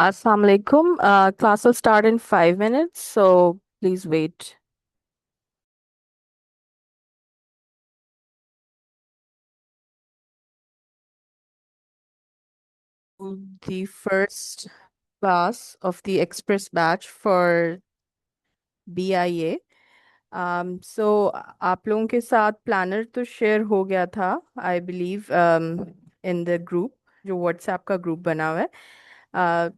Assalamu alaikum. Class will start in 5 minutes, so please wait. The first class of the express batch for BIA. So आप लोगों के साथ planner तो share हो गया था, आई बिलीव, इन द ग्रुप, जो व्हाट्सएप का ग्रुप बना हुआ है। uh,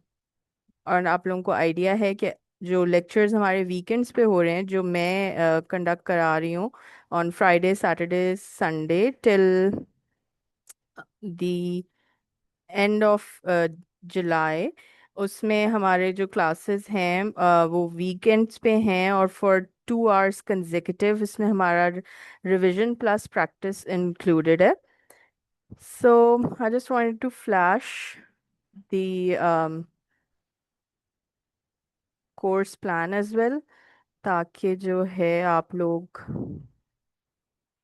और आप लोगों को आइडिया है कि जो लेक्चर्स हमारे वीकेंड्स पे हो रहे हैं, जो मैं कंडक्ट करा रही हूँ on Friday Saturday Sunday till the end of July, उसमें हमारे जो क्लासेस हैं वो वीकेंड्स पे हैं और फॉर 2 आवर्स कंसेक्यूटिव। इसमें हमारा रिवीजन प्लस प्रैक्टिस इंक्लूडेड है। So I just wanted to flash the course plan as well, ताकि जो है आप लोग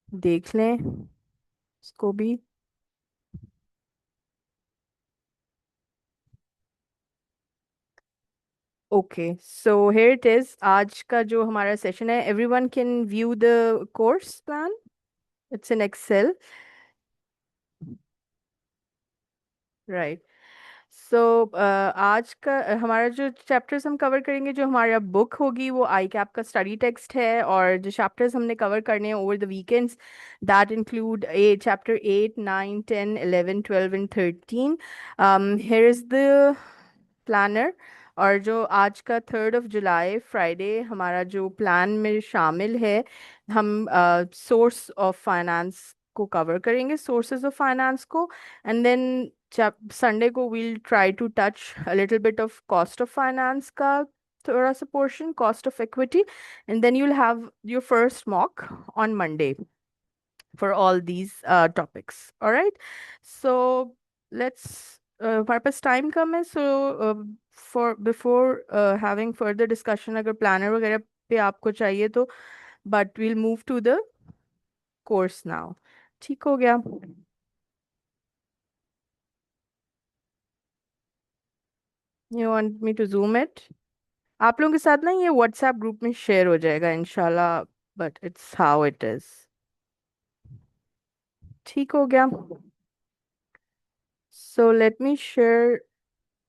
देख लें इसको भी। Okay, so here it is. आज का जो हमारा सेशन है, everyone can view the course plan. It's in Excel, right? So आज का हमारा जो चैप्टर्स हम कवर करेंगे, जो हमारा बुक होगी वो आई कैप का स्टडी टेक्स्ट है, और जो चैप्टर्स हमने कवर करने हैं over the weekends, that include a chapter 8 9 10 11 12 and 13। Here is the planner. और जो आज का 3rd of July फ्राइडे हमारा जो प्लान में शामिल है, हम सोर्स ऑफ फाइनेंस को कवर करेंगे, सोर्सेज ऑफ फाइनेंस को। एंड देन संडे को we'll try to touch a little bit of cost of finance का थोड़ा सा portion, cost of equity. And then you'll have your first mock on Monday for all these topics. All right. So let's, हमारे पास time कम है, so for before having further discussion, अगर planner वगैरह पे आपको चाहिए तो, but we'll move to the course now. ठीक हो गया? You want me to zoom it? आप लोगों के साथ ना ये व्हाट्सएप ग्रुप में शेयर हो जाएगा इंशाल्लाह, but it's how it is. ठीक हो गया? So let me share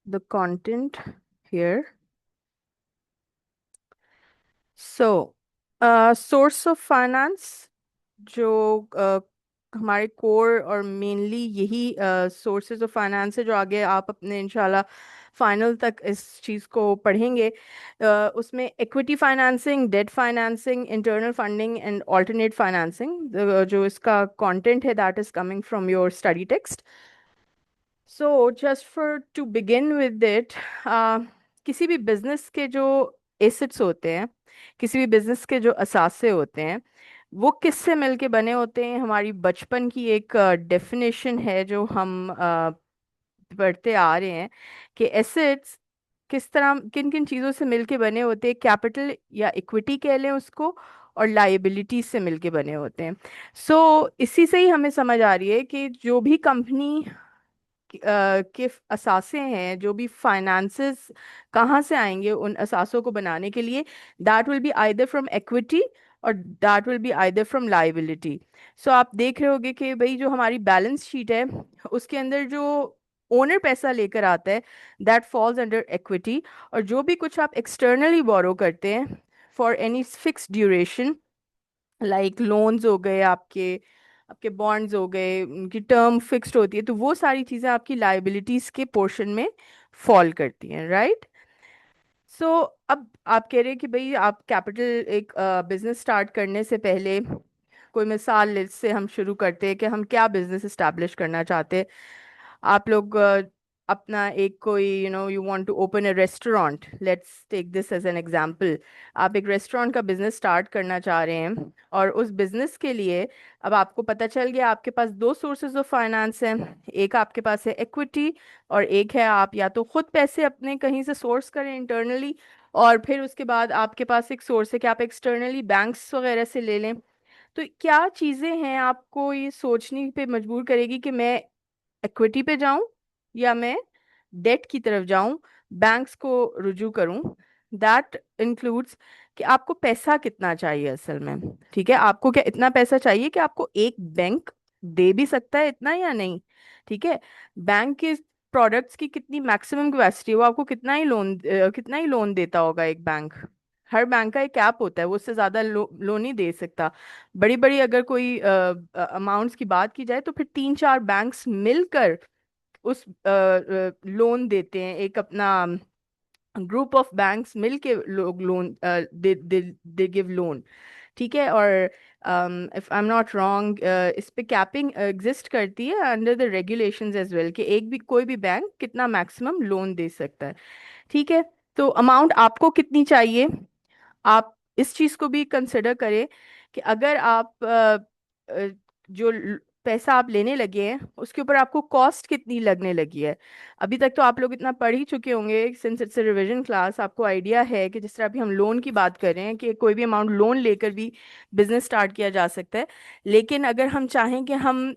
the content here. So source of finance, जो हमारे कोर और मेनली यही सोर्सेज ऑफ फाइनेंस है, जो आगे आप अपने इंशाल्लाह फाइनल तक इस चीज़ को पढ़ेंगे। उसमें equity financing, debt financing, internal funding and alternate financing, जो इसका कंटेंट है, that is coming from your study text. So just for to begin with it, किसी भी बिजनेस के जो एसेट्स होते हैं, किसी भी बिजनेस के जो असासे होते हैं, वो किससे मिलके बने होते हैं? हमारी बचपन की एक डेफिनेशन है जो हम पढ़ते आ रहे हैं कि एसेट्स किस तरह, किन किन चीज़ों से मिलके बने होते हैं। कैपिटल या इक्विटी कह लें उसको, और लाइबिलिटीज से मिलके बने होते हैं। इसी से ही हमें समझ आ रही है कि जो भी कंपनी के असासे हैं, जो भी फाइनेंसेस कहाँ से आएंगे उन असासों को बनाने के लिए, that will be either from equity और that will be either from liability. So आप देख रहे होगे कि भाई जो हमारी बैलेंस शीट है, उसके अंदर जो ओनर पैसा लेकर आता है, दैट फॉल्स अंडर इक्विटी। और जो भी कुछ आप एक्सटर्नली बोरो करते हैं for any fix duration, like loans हो गए, आपके आपके बॉन्ड्स हो गए, उनकी टर्म फिक्स्ड होती है, तो वो सारी चीज़ें आपकी लाइबिलिटीज के पोर्शन में फॉल करती हैं, राइट? सो अब आप कह रहे हैं कि भाई आप कैपिटल, एक बिजनेस स्टार्ट करने से पहले, कोई मिसाल से हम शुरू करते हैं कि हम क्या बिजनेस इस्टेब्लिश करना चाहते हैं। आप लोग अपना एक कोई, you want to open a restaurant, let's take this as an example. आप एक रेस्टोरेंट का बिजनेस स्टार्ट करना चाह रहे हैं, और उस बिजनेस के लिए अब आपको पता चल गया आपके पास दो सोर्सेज ऑफ फाइनेंस हैं। एक आपके पास है इक्विटी, और एक है आप या तो खुद पैसे अपने कहीं से सोर्स करें इंटरनली, और फिर उसके बाद आपके पास एक सोर्स है कि आप एक्सटर्नली बैंक्स वगैरह से ले लें। तो क्या चीज़ें हैं आपको ये सोचने पे मजबूर करेगी कि मैं इक्विटी पे जाऊं या मैं डेट की तरफ जाऊं? बैंक्स को रुजू करूं, दैट इंक्लूड्स कि आपको पैसा कितना चाहिए असल में। ठीक है, आपको क्या इतना पैसा चाहिए कि आपको एक बैंक दे भी सकता है इतना या नहीं। ठीक है, बैंक के प्रोडक्ट्स की कितनी मैक्सिमम कैपेसिटी, वो आपको कितना ही लोन देता होगा एक बैंक। हर बैंक का एक कैप होता है, वो उससे ज्यादा लोन नहीं दे सकता। बड़ी बड़ी अगर कोई अमाउंट्स की बात की जाए तो फिर तीन चार बैंक्स मिलकर उस लोन देते हैं, एक अपना ग्रुप ऑफ बैंक्स मिलके लोग लोन दे दे गिव लोन। ठीक है, और if I am not wrong, इस पे कैपिंग एग्जिस्ट करती है under the regulations as well, कि एक भी कोई भी बैंक कितना मैक्सिमम लोन दे सकता है। ठीक है, तो अमाउंट आपको कितनी चाहिए, आप इस चीज को भी कंसिडर करें कि अगर आप जो पैसा आप लेने लगे हैं उसके ऊपर आपको कॉस्ट कितनी लगने लगी है। अभी तक तो आप लोग इतना पढ़ ही चुके होंगे, सिंस इट्स रिवीजन क्लास, आपको आइडिया है कि जिस तरह अभी हम लोन की बात कर रहे हैं कि कोई भी अमाउंट लोन लेकर भी बिजनेस स्टार्ट किया जा सकता है। लेकिन अगर हम चाहें कि हम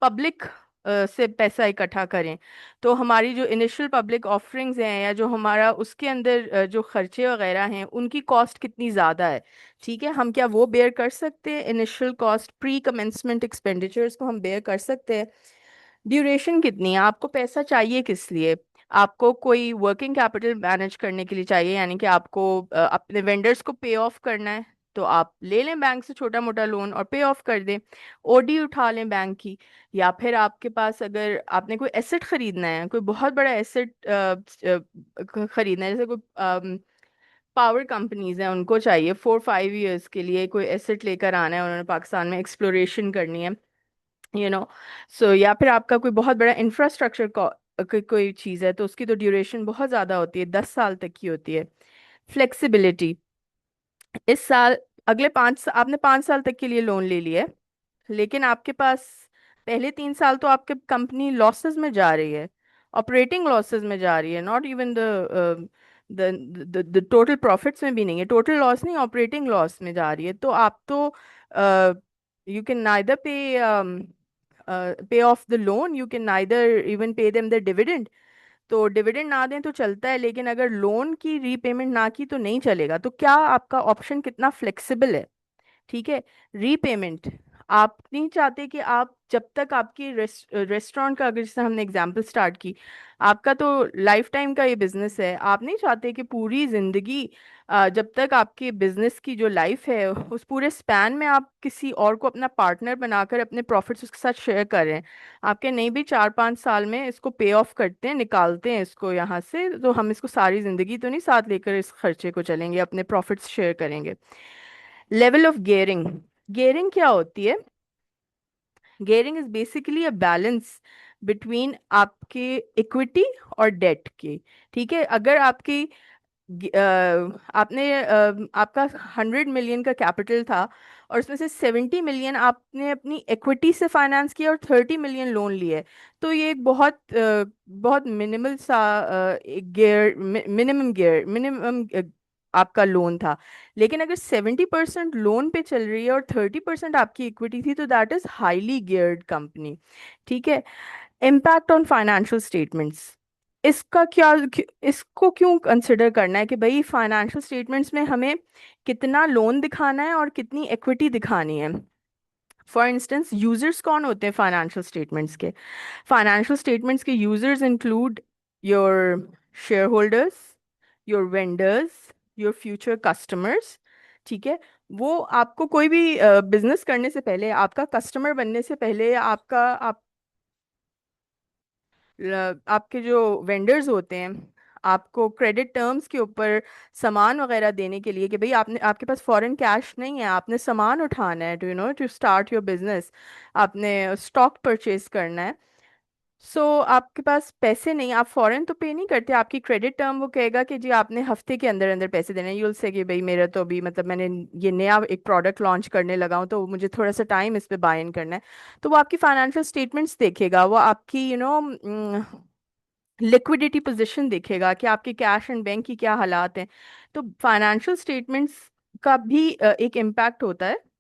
पब्लिक से पैसा इकट्ठा करें, तो हमारी जो इनिशियल पब्लिक ऑफरिंग्स हैं या जो हमारा उसके अंदर जो खर्चे वगैरह हैं उनकी कॉस्ट कितनी ज़्यादा है। ठीक है, हम क्या वो बेयर कर सकते हैं, initial cost pre commencement expenditures को हम बेयर कर सकते हैं। ड्यूरेशन कितनी है, आपको पैसा चाहिए किस लिए। आपको कोई वर्किंग कैपिटल मैनेज करने के लिए चाहिए, यानी कि आपको अपने वेंडर्स को पे ऑफ करना है, तो आप ले लें बैंक से छोटा मोटा लोन और पे ऑफ कर दें, ओडी उठा लें बैंक की। या फिर आपके पास अगर आपने कोई एसेट खरीदना है, कोई बहुत बड़ा एसेट खरीदना है, जैसे कोई पावर कंपनीज हैं उनको चाहिए 4-5 ईयर्स के लिए कोई एसेट लेकर आना है, उन्होंने पाकिस्तान में एक्सप्लोरेशन करनी है, सो या फिर आपका कोई बहुत बड़ा इंफ्रास्ट्रक्चर कोई चीज़ है, तो उसकी तो ड्यूरेशन बहुत ज़्यादा होती है, 10 साल तक की होती है। फ्लेक्सिबिलिटी, इस साल अगले आपने 5 साल तक के लिए लोन ले लिया है, लेकिन आपके पास पहले 3 साल तो आपके कंपनी लॉसेस में जा रही है, ऑपरेटिंग लॉसेस में जा रही है, not even the total profits में भी नहीं है, टोटल लॉस नहीं, ऑपरेटिंग लॉस में जा रही है, तो आप तो यू कैन नाइदर पे of the loan, you can neither even pay them the dividend. तो डिविडेंड ना दें तो चलता है, लेकिन अगर लोन की रीपेमेंट ना की तो नहीं चलेगा। तो क्या आपका ऑप्शन कितना फ्लेक्सिबल है। ठीक है, रीपेमेंट, आप नहीं चाहते कि आप जब तक आपकी रेस्टोरेंट का, अगर जैसे हमने एग्जांपल स्टार्ट की, आपका तो लाइफ टाइम का ये बिजनेस है, आप नहीं चाहते कि पूरी जिंदगी जब तक आपके बिजनेस की जो लाइफ है उस पूरे स्पैन में आप किसी और को अपना पार्टनर बनाकर अपने प्रॉफिट्स उसके साथ शेयर कर रहे हैं। आपके नहीं भी 4-5 साल में इसको पे ऑफ करते हैं, निकालते हैं इसको यहाँ से, तो हम इसको सारी जिंदगी तो नहीं साथ लेकर इस खर्चे को चलेंगे, अपने प्रॉफिट्स शेयर करेंगे। लेवल ऑफ गियरिंग, गियरिंग क्या होती है। Gearing is basically a balance between आपके इक्विटी और डेट की। ठीक है, अगर आपकी आपका 100 मिलियन का कैपिटल था और उसमें से 70 मिलियन आपने अपनी इक्विटी से फाइनेंस किया और 30 मिलियन लोन लिए, तो ये एक बहुत मिनिमल सा एक गियर मिनिमम आपका लोन था। लेकिन अगर 70% लोन पे चल रही है और 30% आपकी इक्विटी थी, तो that is highly geared company. ठीक है, इम्पैक्ट ऑन फाइनेंशियल स्टेटमेंट्स, इसका क्या इसको क्यों कंसिडर करना है कि भाई फाइनेंशियल स्टेटमेंट्स में हमें कितना लोन दिखाना है और कितनी इक्विटी दिखानी है। फॉर इंस्टेंस, यूजर्स कौन होते हैं फाइनेंशियल स्टेटमेंट्स के। फाइनेंशियल स्टेटमेंट्स के users include your share holders, your vendors, your future customers. ठीक है, वो आपको कोई भी बिजनेस करने से पहले, आपका कस्टमर बनने से पहले, आपके जो वेंडर्स होते हैं, आपको क्रेडिट टर्म्स के ऊपर सामान वगैरह देने के लिए, कि भाई आपने आपके पास फॉरेन कैश नहीं है, आपने सामान उठाना है टू स्टार्ट योर बिजनेस, आपने स्टॉक परचेज करना है। सो आपके पास पैसे नहीं, आप फॉरेन तो पे नहीं करते, आपकी क्रेडिट टर्म वो कहेगा कि जी आपने हफ्ते के अंदर अंदर पैसे देने, यूल से कि भाई मेरा तो अभी मतलब मैंने ये नया एक प्रोडक्ट लॉन्च करने लगा हूँ, तो मुझे थोड़ा सा टाइम इस पे बाय इन करना है। तो वो आपकी फाइनेंशियल स्टेटमेंट्स देखेगा, वो आपकी लिक्विडिटी पोजीशन देखेगा कि आपके कैश एंड बैंक की क्या हालात हैं। तो फाइनेंशियल स्टेटमेंट्स का भी एक इम्पैक्ट होता है।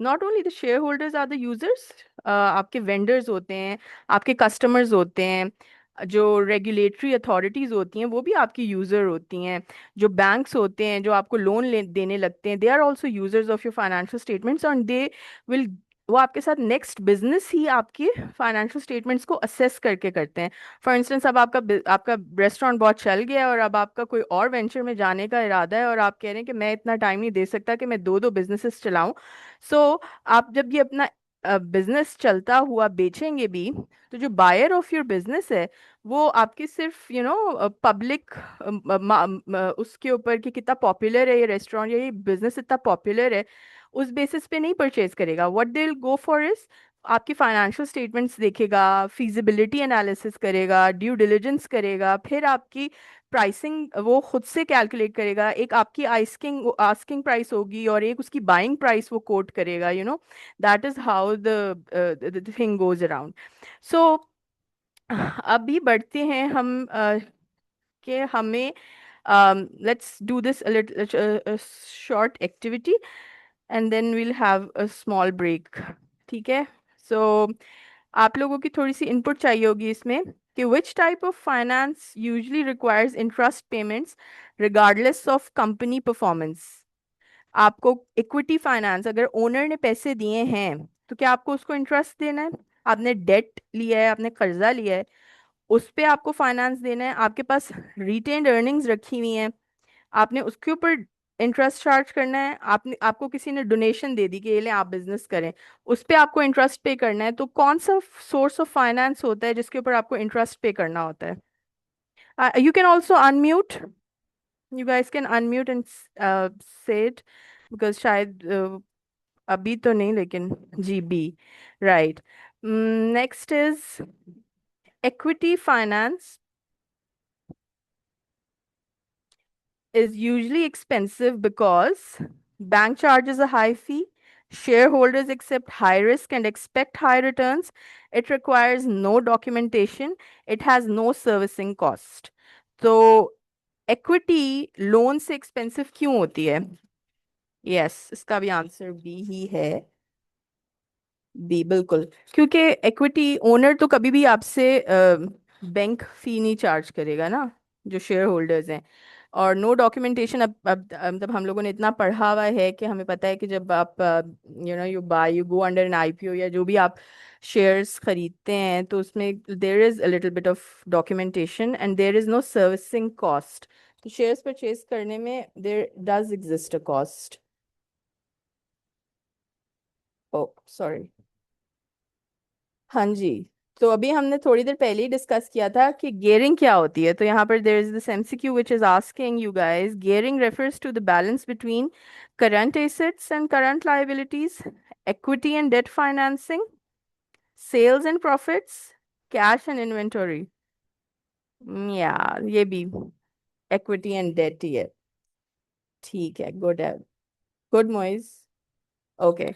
Not only the share holders are the users, आपके वेंडर्स होते हैं, आपके कस्टमर्स होते हैं, जो रेगुलेटरी अथॉरिटीज होती हैं वो भी आपकी यूजर होती हैं। जो बैंक्स होते हैं जो आपको लोन देने लगते हैं, they are also users of your financial statements, और दे विल, वो आपके साथ नेक्स्ट बिजनेस ही आपके फाइनेंशियल स्टेटमेंट्स को असेस करके करते हैं। फॉर इंस्टेंस, अब आपका रेस्टोरेंट बहुत चल गया है और अब आपका कोई और वेंचर में जाने का इरादा है, और आप कह रहे हैं कि मैं इतना टाइम नहीं दे सकता कि मैं दो दो बिजनेसेस चलाऊं। सो आप जब ये अपना बिजनेस चलता हुआ बेचेंगे भी, तो जो बायर ऑफ योर बिजनेस है वो आपकी सिर्फ पब्लिक उसके ऊपर कि कितना पॉपुलर है ये रेस्टोरेंट या ये बिजनेस इतना पॉपुलर है, उस बेसिस पे नहीं परचेज करेगा। What they will go for is आपकी फाइनेंशियल स्टेटमेंट्स देखेगा, फिजिबिलिटी एनालिसिस करेगा, ड्यू डिलिजेंस करेगा, फिर आपकी प्राइसिंग वो खुद से कैलकुलेट करेगा। एक आपकी आस्किंग आस्किंग प्राइस होगी और एक उसकी बाइंग प्राइस वो कोट करेगा। That is how the thing goes around. So अभी बढ़ते हैं हम कि हमें let's do this short activity and then we'll have a small break. ठीक है। सो आप लोगों की थोड़ी सी इनपुट चाहिए होगी इसमें कि which type of finance usually requires interest payments regardless of company performance. आपको इक्विटी फाइनेंस, अगर ओनर ने पैसे दिए हैं तो क्या आपको उसको इंटरेस्ट देना है? आपने डेट लिया है, आपने कर्जा लिया है, उस पे आपको फाइनेंस देना है। आपके पास रिटेन्ड अर्निंग्स रखी हुई हैं, आपने उसके ऊपर इंटरेस्ट चार्ज करना है। आपको किसी ने डोनेशन दे दी कि ये ले आप बिजनेस करें, उस पे आपको इंटरेस्ट पे करना है। तो कौन सा सोर्स ऑफ फाइनेंस होता है जिसके ऊपर आपको इंटरेस्ट पे करना होता है? You can also unmute, you guys can unmute and say it, because शायद अभी तो नहीं, लेकिन जी बी, right. Next is equity finance is usually expensive because bank charges a high fee, shareholders accept high risk and expect high returns, it requires no documentation, it has no servicing cost. तो equity loan से expensive क्यों होती है? Yes, इसका भी answer B ही है। B बिल्कुल, क्योंकि इक्विटी ओनर तो कभी भी आपसे बैंक फी नहीं चार्ज करेगा ना, जो शेयर होल्डर्स हैं। और नो डॉक्यूमेंटेशन, अब मतलब हम लोगों ने इतना पढ़ा हुआ है कि हमें पता है कि जब आप you go under an IPO या जो भी आप शेयर्स खरीदते हैं, तो उसमें there is a little bit of documentation and there is no servicing cost. तो शेयर्स परचेज करने में there does exist a cost. Oh sorry. हाँ जी। तो अभी हमने थोड़ी देर पहले ही डिस्कस किया था कि गियरिंग क्या होती है। तो यहाँ पर there is this MCQ which is asking you guys, gearing refers to the balance between current assets and current liabilities, equity and debt financing, sales and profits, cash and inventory। या ये भी equity and debt ही है। ठीक है, good है, good Moiz. Okay.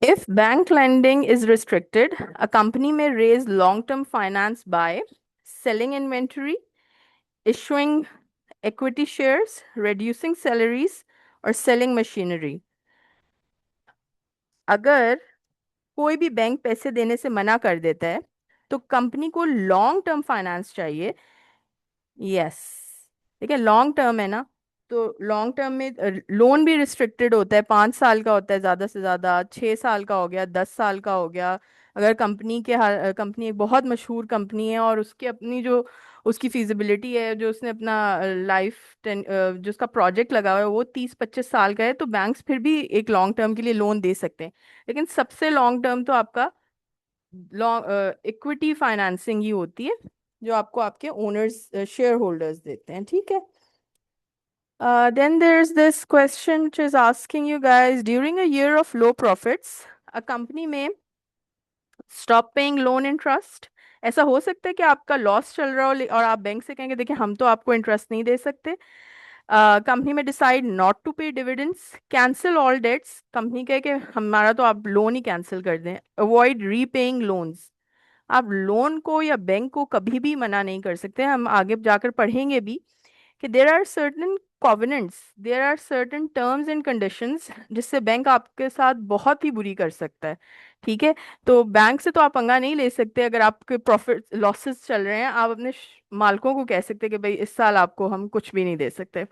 If bank lending is restricted, a company may raise long-term finance by selling inventory, issuing equity shares, reducing salaries, or selling machinery। अगर कोई भी बैंक पैसे देने से मना कर देता है तो कंपनी को लॉन्ग टर्म फाइनेंस चाहिए। यस, देखिए लॉन्ग टर्म है ना, तो लॉन्ग टर्म में लोन भी रिस्ट्रिक्टेड होता है, 5 साल का होता है, ज़्यादा से ज़्यादा 6 साल का हो गया, 10 साल का हो गया। अगर कंपनी एक बहुत मशहूर कंपनी है और उसकी अपनी जो उसकी फिजिबिलिटी है, जो उसने अपना लाइफ टेन जो उसका प्रोजेक्ट लगा हुआ है वो 30-25 साल का है, तो बैंक्स फिर भी एक लॉन्ग टर्म के लिए लोन दे सकते हैं। लेकिन सबसे लॉन्ग टर्म तो आपका लॉन्ग इक्विटी फाइनेंसिंग ही होती है, जो आपको आपके ओनर्स शेयर होल्डर्स देते हैं। ठीक है। Then there's this question which is asking you guys, during a year of low profits, a company may stop paying loan interest। ऐसा हो सकता है कि आपका लॉस चल रहा हो और आप बैंक से कहेंगे देखिए हम तो आपको इंटरेस्ट नहीं दे सकते। कंपनी में decide not to pay dividends, cancel all debts, company कहे कि हमारा तो आप लोन ही कैंसिल कर दें, अवॉइड रीपेइंग लोन्स। आप लोन को या बैंक को कभी भी मना नहीं कर सकते। हम आगे जाकर पढ़ेंगे भी कि there are certain covenants, there are certain terms and conditions जिससे बैंक आपके साथ बहुत ही बुरी कर सकता है। ठीक है, तो बैंक से तो आप पंगा नहीं ले सकते। अगर आपके प्रॉफिट लॉसेस चल रहे हैं, आप अपने मालकों को कह सकते हैं कि भाई इस साल आपको हम कुछ भी नहीं दे सकते।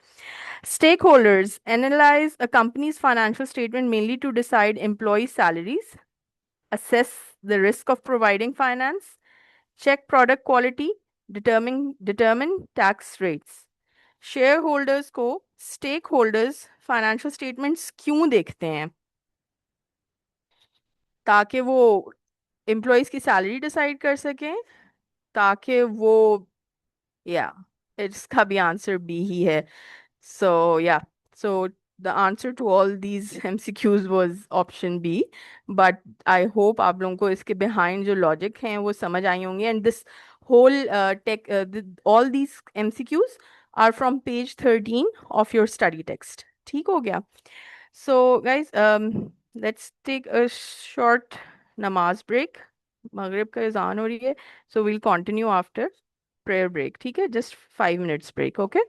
Stakeholders analyze a company's financial statement mainly to decide employee salaries, assess the risk of providing finance, check product quality, determine tax rates. Shareholders को stakeholders financial statements क्यों देखते हैं? ताकि वो एम्प्लॉयज की सैलरी डिसाइड कर सकें, ताकि वो, या, इसका भी आंसर बी ही है। So yeah, so the answer to all these MCQs was option B. But I hope आप लोगों को इसके behind जो logic हैं वो समझ आई होंगी। And this whole all these MCQs are from page 13 of your study text. ठीक हो गया? So guys, let's take a short namaz break. maghrib का अजान हो रही है, so we'll continue after prayer break. ठीक है, just 5 minutes break, okay?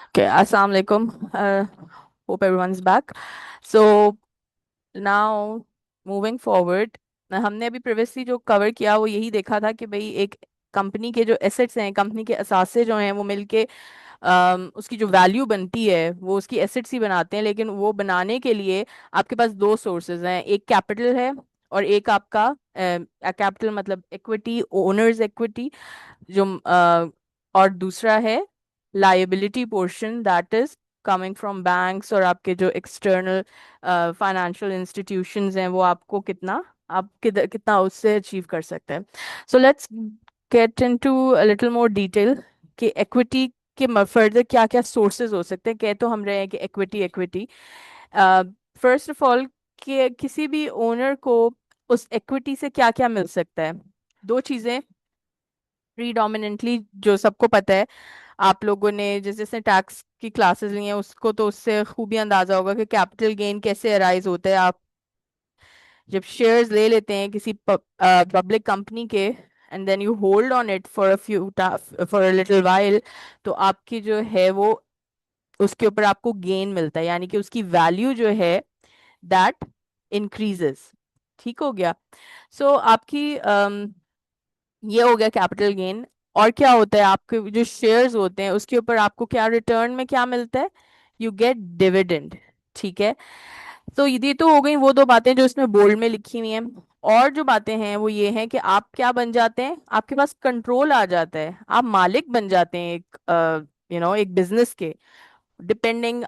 Okay, Assalamu alaikum. Hope everyone's back. So now moving forward, हमने अभी प्रीवियसली जो कवर किया वो यही देखा था कि भाई एक कंपनी के जो एसेट्स हैं, कंपनी के असासे जो हैं, वो मिलके उसकी जो वैल्यू बनती है वो उसकी एसेट्स ही बनाते हैं। लेकिन वो बनाने के लिए आपके पास दो सोर्सेज हैं, एक कैपिटल है और एक आपका कैपिटल मतलब इक्विटी, ओनर्स इक्विटी, जो और दूसरा है liability portion, that is coming from banks और आपके जो एक्सटर्नल फाइनेंशियल इंस्टीट्यूशंस हैं, वो आपको कितना, आप कितना उससे अचीव कर सकते हैं। So let's get into a little more detail कि इक्विटी के फर्दर क्या क्या सोर्सेज हो सकते हैं। कह तो हम रहे हैं कि equity equity, first of all कि किसी भी ओनर को उस इक्विटी से क्या क्या मिल सकता है। दो चीजें प्रीडोमिनेंटली जो सबको पता है, आप लोगों ने जिस जिसने टैक्स की क्लासेस ली हैं उसको तो उससे खूबी अंदाजा होगा कि कैपिटल गेन कैसे अराइज होता है। आप जब शेयर्स ले लेते हैं किसी पब्लिक कंपनी के, and then you hold on it for a few for a little while, तो आपकी जो है वो उसके ऊपर आपको गेन मिलता है, यानी कि उसकी वैल्यू जो है दैट इंक्रीजेस। ठीक हो गया? सो आपकी ये हो गया कैपिटल गेन। और क्या होता है, आपके जो शेयर्स होते हैं उसके ऊपर आपको क्या रिटर्न में क्या मिलता है? You get dividend. ठीक है, तो ये तो हो गई वो दो बातें जो इसमें बोल्ड में लिखी हुई हैं। और जो बातें हैं वो ये हैं कि आप क्या बन जाते हैं, आपके पास कंट्रोल आ जाता है, आप मालिक बन जाते हैं एक एक बिजनेस के, depending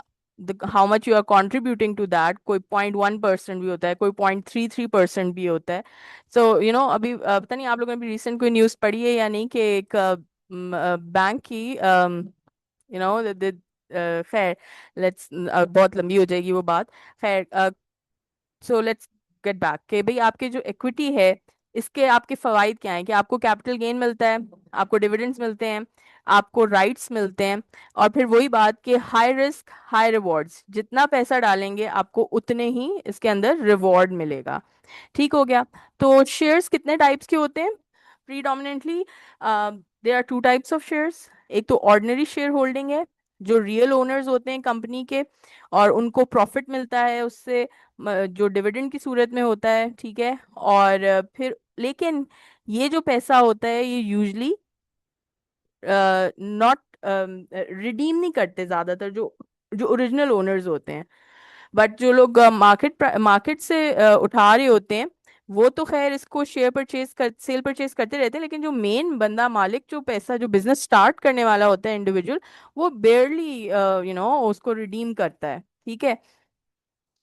how much you are contributing to that. कोई 0.1% भी होता है, कोई 0.33% भी होता है। सो अभी पता नहीं आप लोगों ने भी रिसेंट कोई न्यूज़ पढ़ी है या नहीं कि एक बैंक की खैर, लेट्स बहुत लंबी हो जाएगी वो बात। खैर, सो लेट्स गेट बैक कि भाई आपके जो इक्विटी है इसके आपके फवाइद क्या हैं, कि आपको कैपिटल गेन मिलता है, आपको डिविडेंड्स मिलते हैं, आपको राइट्स मिलते हैं, और फिर वही बात कि हाई रिस्क हाई रिवॉर्ड्स, जितना पैसा डालेंगे आपको उतने ही इसके अंदर रिवॉर्ड मिलेगा। ठीक हो गया? तो शेयर्स कितने टाइप्स के होते हैं? Predominantly there are two types of shares. एक तो ऑर्डिनरी शेयर होल्डिंग है, जो रियल ओनर्स होते हैं कंपनी के, और उनको प्रॉफिट मिलता है उससे, जो डिविडेंड की सूरत में होता है। ठीक है, और फिर लेकिन ये जो पैसा होता है ये यूजली नॉट रिडीम नहीं करते ज्यादातर जो जो ओरिजिनल ओनर्स होते हैं। बट जो लोग मार्केट से उठा रहे होते हैं, वो तो खैर इसको शेयर परचेज कर सेल परचेज करते रहते हैं। लेकिन जो मेन बंदा मालिक, जो पैसा जो बिजनेस स्टार्ट करने वाला होता है इंडिविजुअल, वो बेयरली उसको रिडीम करता है। ठीक है,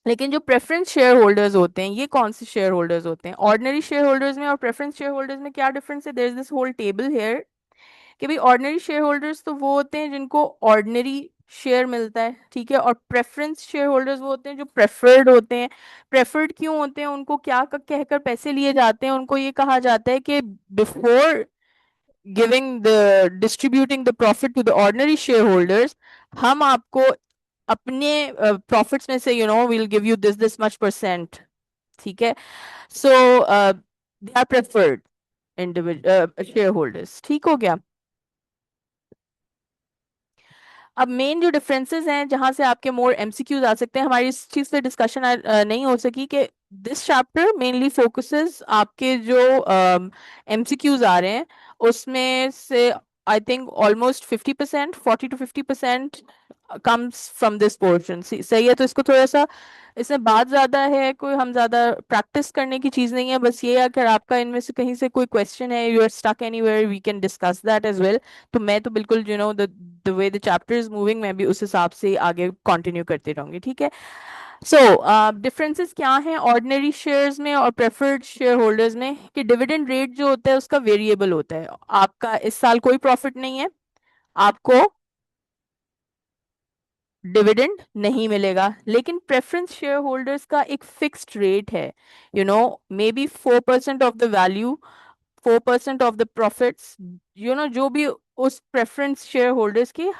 लेकिन जो प्रेफरेंस शेयर होल्डर्स होते हैं, ये कौन से शेयर होल्डर्स होते हैं? ऑर्डिनरी शेयर होल्डर्स में और प्रेफरेंस शेयर होल्डर्स में क्या डिफरेंस है? There is this whole table here कि भाई ऑर्डिनरी शेयर होल्डर्स तो वो होते हैं जिनको ऑर्डिनरी शेयर मिलता है, ठीक है, और प्रेफरेंस शेयर होल्डर्स वो होते हैं जो प्रेफर्ड होते हैं। प्रेफर्ड क्यों होते हैं? उनको क्या कहकर पैसे लिए जाते हैं? उनको ये कहा जाता है कि before giving the distributing the profit to the ordinary share holders, हम आपको अपने प्रॉफिट्स में से will give you this much percent, ठीक है। So they are preferred individual share holders, ठीक हो गया। अब मेन जो डिफरेंसेस हैं जहां से आपके मोर एमसीक्यूज आ सकते हैं, हमारी इस चीज पे डिस्कशन नहीं हो सकी कि दिस चैप्टर मेनली फोकसेस आपके जो एमसीक्यूज आ रहे हैं उसमें से I think almost 50%, 40 to 50% comes from this portion. सही है, तो इसको थोड़ा सा, इसमें बात ज्यादा है, कोई हम ज्यादा प्रैक्टिस करने की चीज नहीं है, बस ये है अगर आपका इनमें से कहीं से कोई क्वेश्चन है, you are stuck anywhere, we can discuss that as well. तो मैं तो बिल्कुल the way the chapter is moving, मैं भी उस हिसाब से आगे कंटिन्यू करती रहूंगी, ठीक है। सो डिफरेंसेस क्या हैं ऑर्डिनरी शेयर्स में और प्रेफर्ड शेयर होल्डर्स में? कि डिविडेंड रेट जो होता है उसका वेरिएबल होता है। आपका इस साल कोई प्रॉफिट नहीं है, आपको डिविडेंड नहीं मिलेगा, लेकिन प्रेफरेंस शेयर होल्डर्स का एक फिक्स्ड रेट है, may be 4% of the value, 4% of the profits, जो भी उस प्रेफरेंस शेयर होल्डर्स की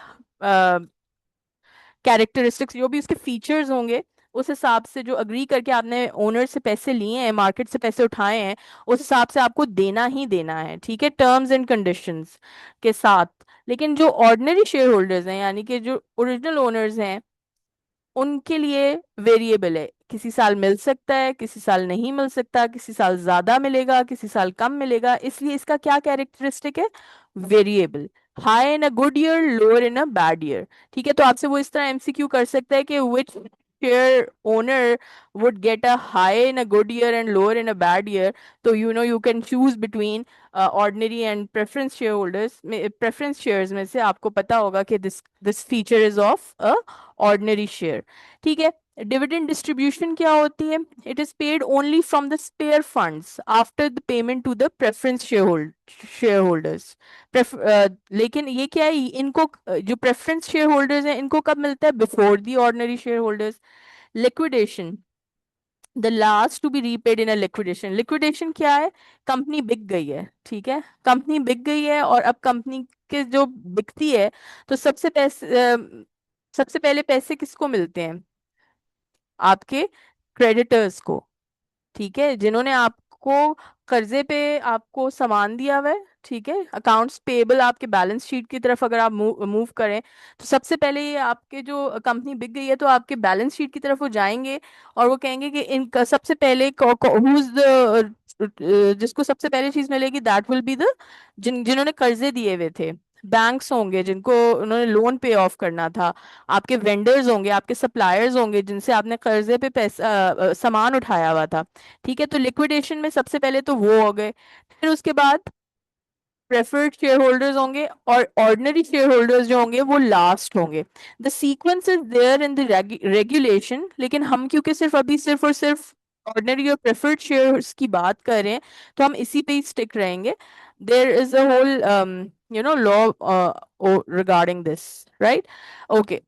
कैरेक्टरिस्टिक्स, जो भी उसके फीचर्स होंगे, उस हिसाब से जो अग्री करके आपने ओनर से पैसे लिए हैं, मार्केट से पैसे उठाए हैं, उस हिसाब से आपको देना ही देना है, ठीक है, टर्म्स एंड कंडीशंस के साथ। लेकिन जो ऑर्डिनरी शेयर होल्डर्स हैं, यानी कि जो ओरिजिनल ओनर्स हैं, उनके लिए वेरिएबल है, किसी साल मिल सकता है, किसी साल नहीं मिल सकता, किसी साल ज्यादा मिलेगा, किसी साल कम मिलेगा, इसलिए इसका क्या कैरेक्टरिस्टिक है? Variable. High in a good year, lower in a bad year, ठीक है। तो आपसे वो इस तरह एमसीक्यू कर सकता है कि which share owner would get a high in a good year and lower in a bad year. तो you can choose between ordinary and preference shareholders में, preference shares में से आपको पता होगा कि this feature is of a ordinary share, ठीक है। डिविडेंड डिस्ट्रीब्यूशन क्या होती है? It is paid only from the spare funds after the payment to the preference share holders. लेकिन ये क्या है, इनको जो प्रेफरेंस शेयर होल्डर्स हैं इनको कब मिलता है? Before the ordinary share holders. Liquidation, the last to be repaid in a liquidation. Liquidation क्या है? कंपनी बिक गई है, ठीक है, कंपनी बिक गई है, और अब कंपनी के जो बिकती है, तो सबसे पहले पैसे किसको मिलते हैं? आपके क्रेडिटर्स को, ठीक है, जिन्होंने आपको कर्जे पे आपको सामान दिया हुआ है, ठीक है। अकाउंट्स पेबल आपके बैलेंस शीट की तरफ अगर आप मूव करें, तो सबसे पहले ये आपके जो कंपनी बिक गई है तो आपके बैलेंस शीट की तरफ वो जाएंगे, और वो कहेंगे कि इनका सबसे पहले हु इज द, जिसको सबसे पहले चीज मिलेगी, दैट विल बी द, जिन्होंने कर्जे दिए हुए थे। बैंक्स होंगे जिनको उन्होंने लोन पे ऑफ करना था, आपके वेंडर्स होंगे, आपके सप्लायर्स होंगे जिनसे आपने कर्जे पे पैसा सामान उठाया हुआ था, ठीक है। तो लिक्विडेशन में सबसे पहले तो वो हो गए, फिर उसके बाद प्रेफर्ड शेयर होल्डर्स होंगे, और ऑर्डिनरी शेयर होल्डर्स जो होंगे वो लास्ट होंगे। The sequence is there in the regulation, लेकिन हम क्योंकि सिर्फ और सिर्फ ऑर्डिनरी और प्रेफर्ड शेयर्स की बात कर रहे हैं, तो हम इसी पे ही स्टिक रहेंगे। There is a whole law regarding this, right? Okay.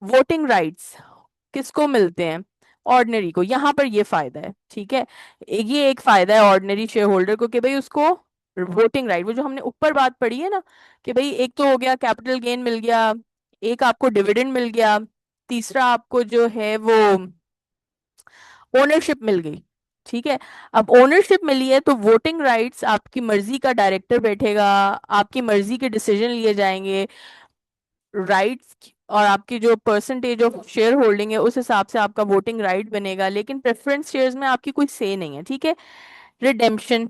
Voting rights किसको मिलते हैं? ऑर्डिनरी को। यहाँ पर ये फायदा है, ठीक है, ये एक फायदा है ऑर्डिनरी शेयर होल्डर को कि भाई उसको वोटिंग राइट, वो जो हमने ऊपर बात पढ़ी है ना, कि भाई एक तो हो गया कैपिटल गेन मिल गया, एक आपको डिविडेंड मिल गया, तीसरा आपको जो है वो ओनरशिप मिल गई, ठीक है। अब ओनरशिप मिली है तो वोटिंग राइट्स, आपकी मर्जी का डायरेक्टर बैठेगा, आपकी मर्जी के डिसीजन लिए जाएंगे, राइट्स और आपकी जो परसेंटेज ऑफ शेयर होल्डिंग है उस हिसाब से आपका वोटिंग राइट बनेगा। लेकिन प्रेफरेंस शेयर्स में आपकी कोई से नहीं है, ठीक है। Redemption,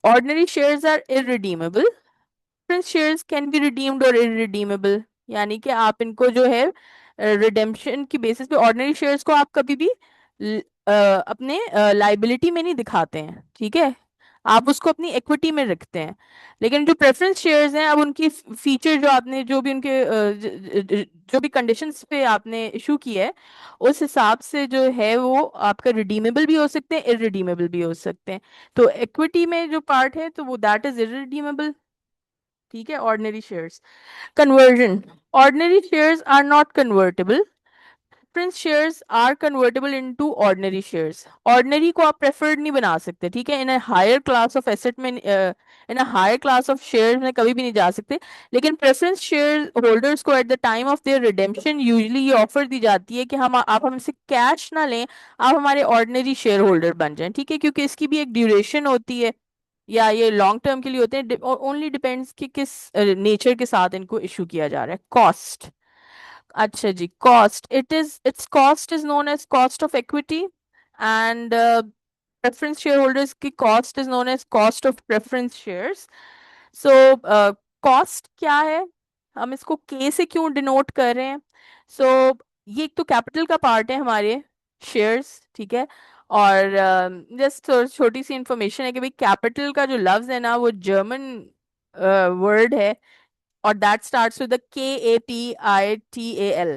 ordinary shares are irredeemable, preference shares can be redeemed और इररिडीमेबल, यानी कि आप इनको जो है रिडेम्पशन की बेसिस पे, ऑर्डिनरी शेयर्स को आप कभी भी अपने लाइबिलिटी में नहीं दिखाते हैं, ठीक है। आप उसको अपनी इक्विटी में रखते हैं। लेकिन जो प्रेफरेंस शेयर्स हैं, अब उनकी फीचर जो आपने जो भी उनके जो भी कंडीशंस पे आपने इशू किया है, उस हिसाब से जो है वो आपका रिडीमेबल भी हो सकते हैं, इररिडीमेबल भी हो सकते हैं। तो इक्विटी में जो पार्ट है तो वो दैट इज इररिडीमेबल। ठीक है, ordinary shares. Conversion. Ordinary shares are not convertible. Preference shares are convertible into ordinary shares. Ordinary को आप प्रेफर्ड नहीं बना सकते, ठीक है, in a higher class of asset में, in a higher class of shares में कभी भी नहीं जा सकते। लेकिन प्रेफरेंस शेयर होल्डर्स को at the time of their redemption usually ये ऑफर दी जाती है कि हम आप हमसे कैश ना लें, आप हमारे ऑर्डिनरी शेयर होल्डर बन जाएं, ठीक है, क्योंकि इसकी भी एक ड्यूरेशन होती है, या ये लॉन्ग टर्म के लिए होते हैं, ओनली डिपेंड्स कि किस नेचर के साथ इनको इशू किया जा रहा है। कॉस्ट। अच्छा जी, cost, it's cost is known as cost of equity, and preference share holders की cost is known as cost of preference shares. So cost क्या है, हम इसको के से क्यों डिनोट कर रहे हैं? सो ये एक तो कैपिटल का पार्ट है हमारे शेयर्स, ठीक है। और जस्ट छोटी सी इंफॉर्मेशन है कि भाई कैपिटल का जो लफ्ज है ना वो जर्मन वर्ड है, और that starts with KAPITAL,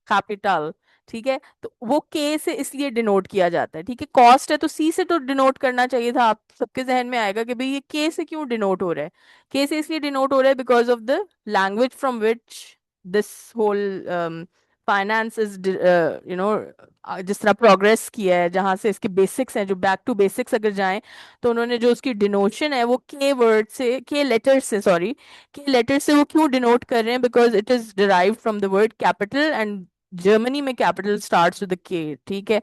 capital. ठीक है, तो वो के से इसलिए डिनोट किया जाता है, ठीक है। कॉस्ट है तो सी से तो डिनोट करना चाहिए था, आप सबके जहन में आएगा कि भाई ये के से क्यों डिनोट हो रहा है। के से इसलिए डिनोट हो रहा है because of the language from which this whole finance is, you know, जिस तरह प्रोग्रेस किया है, जहां से इसके बेसिक्स हैं, जो बैक टू बेसिक्स अगर जाएं, तो उन्होंने जो उसकी डिनोशन है वो के वर्ड से, के लेटर से, सॉरी, के लेटर से वो क्यों डिनोट कर रहे हैं, because it is derive from the word capital, and Germany में कैपिटल स्टार्ट्स विद के, ठीक है।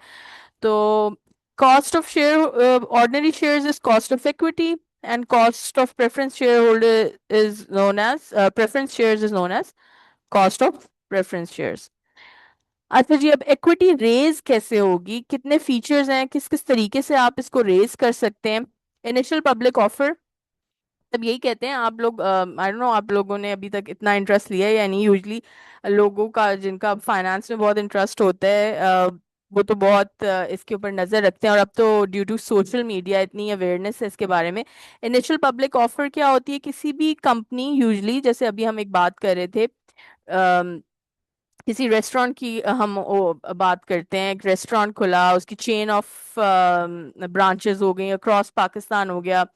तो cost of share ordinary shares is cost of equity, and cost of preference share holder is known as preference shares is known as cost of preference shares. अच्छा जी, अब equity raise कैसे होगी, कितने features हैं, किस किस तरीके से आप इसको रेज कर सकते हैं? इनिशियल पब्लिक ऑफर, तब यही कहते हैं आप लोग, आई डोंट नो आप लोगों ने अभी तक इतना इंटरेस्ट लिया है या नहीं। यूजली लोगों का जिनका फाइनेंस में बहुत इंटरेस्ट होता है, वो तो बहुत इसके ऊपर नजर रखते हैं, और अब तो ड्यू टू सोशल मीडिया इतनी अवेयरनेस है इसके बारे में। इनिशियल पब्लिक ऑफर क्या होती है, किसी भी कंपनी, यूजली जैसे अभी हम एक बात कर रहे थे, किसी रेस्टोरेंट की हम बात करते हैं, एक रेस्टोरेंट खुला, उसकी चेन ऑफ ब्रांचेस हो गई, अक्रॉस पाकिस्तान हो गया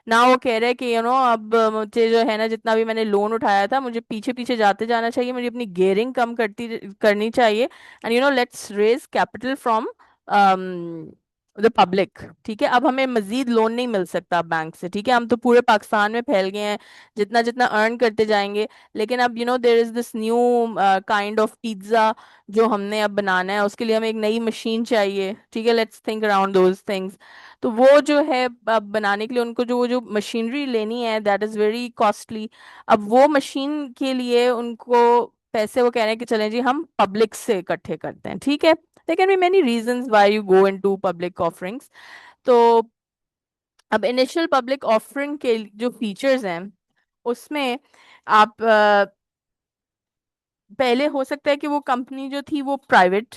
ना, वो कह रहे हैं कि अब मुझे जो है ना, जितना भी मैंने लोन उठाया था, मुझे पीछे पीछे जाते जाना चाहिए, मुझे अपनी गेयरिंग कम करनी चाहिए, and let's raise capital from the public, ठीक है। अब हमें मजीद लोन नहीं मिल सकता बैंक से, ठीक है, हम तो पूरे पाकिस्तान में फैल गए हैं, जितना जितना अर्न करते जाएंगे। लेकिन अब there is this new kind of pizza जो हमने अब बनाना है, उसके लिए हमें एक नई मशीन चाहिए, ठीक है, let's think around those things. तो वो जो है अब बनाने के लिए उनको जो मशीनरी लेनी है, दैट इज वेरी कॉस्टली। अब वो मशीन के लिए उनको पैसे, वो कह रहे हैं कि चलें जी हम पब्लिक से इकट्ठे करते हैं, ठीक है। There can be many reasons why you go into public offerings. तो अब इनिशियल पब्लिक ऑफरिंग के जो फीचर्स हैं उसमें आप पहले हो सकता है कि वो कंपनी जो थी वो प्राइवेट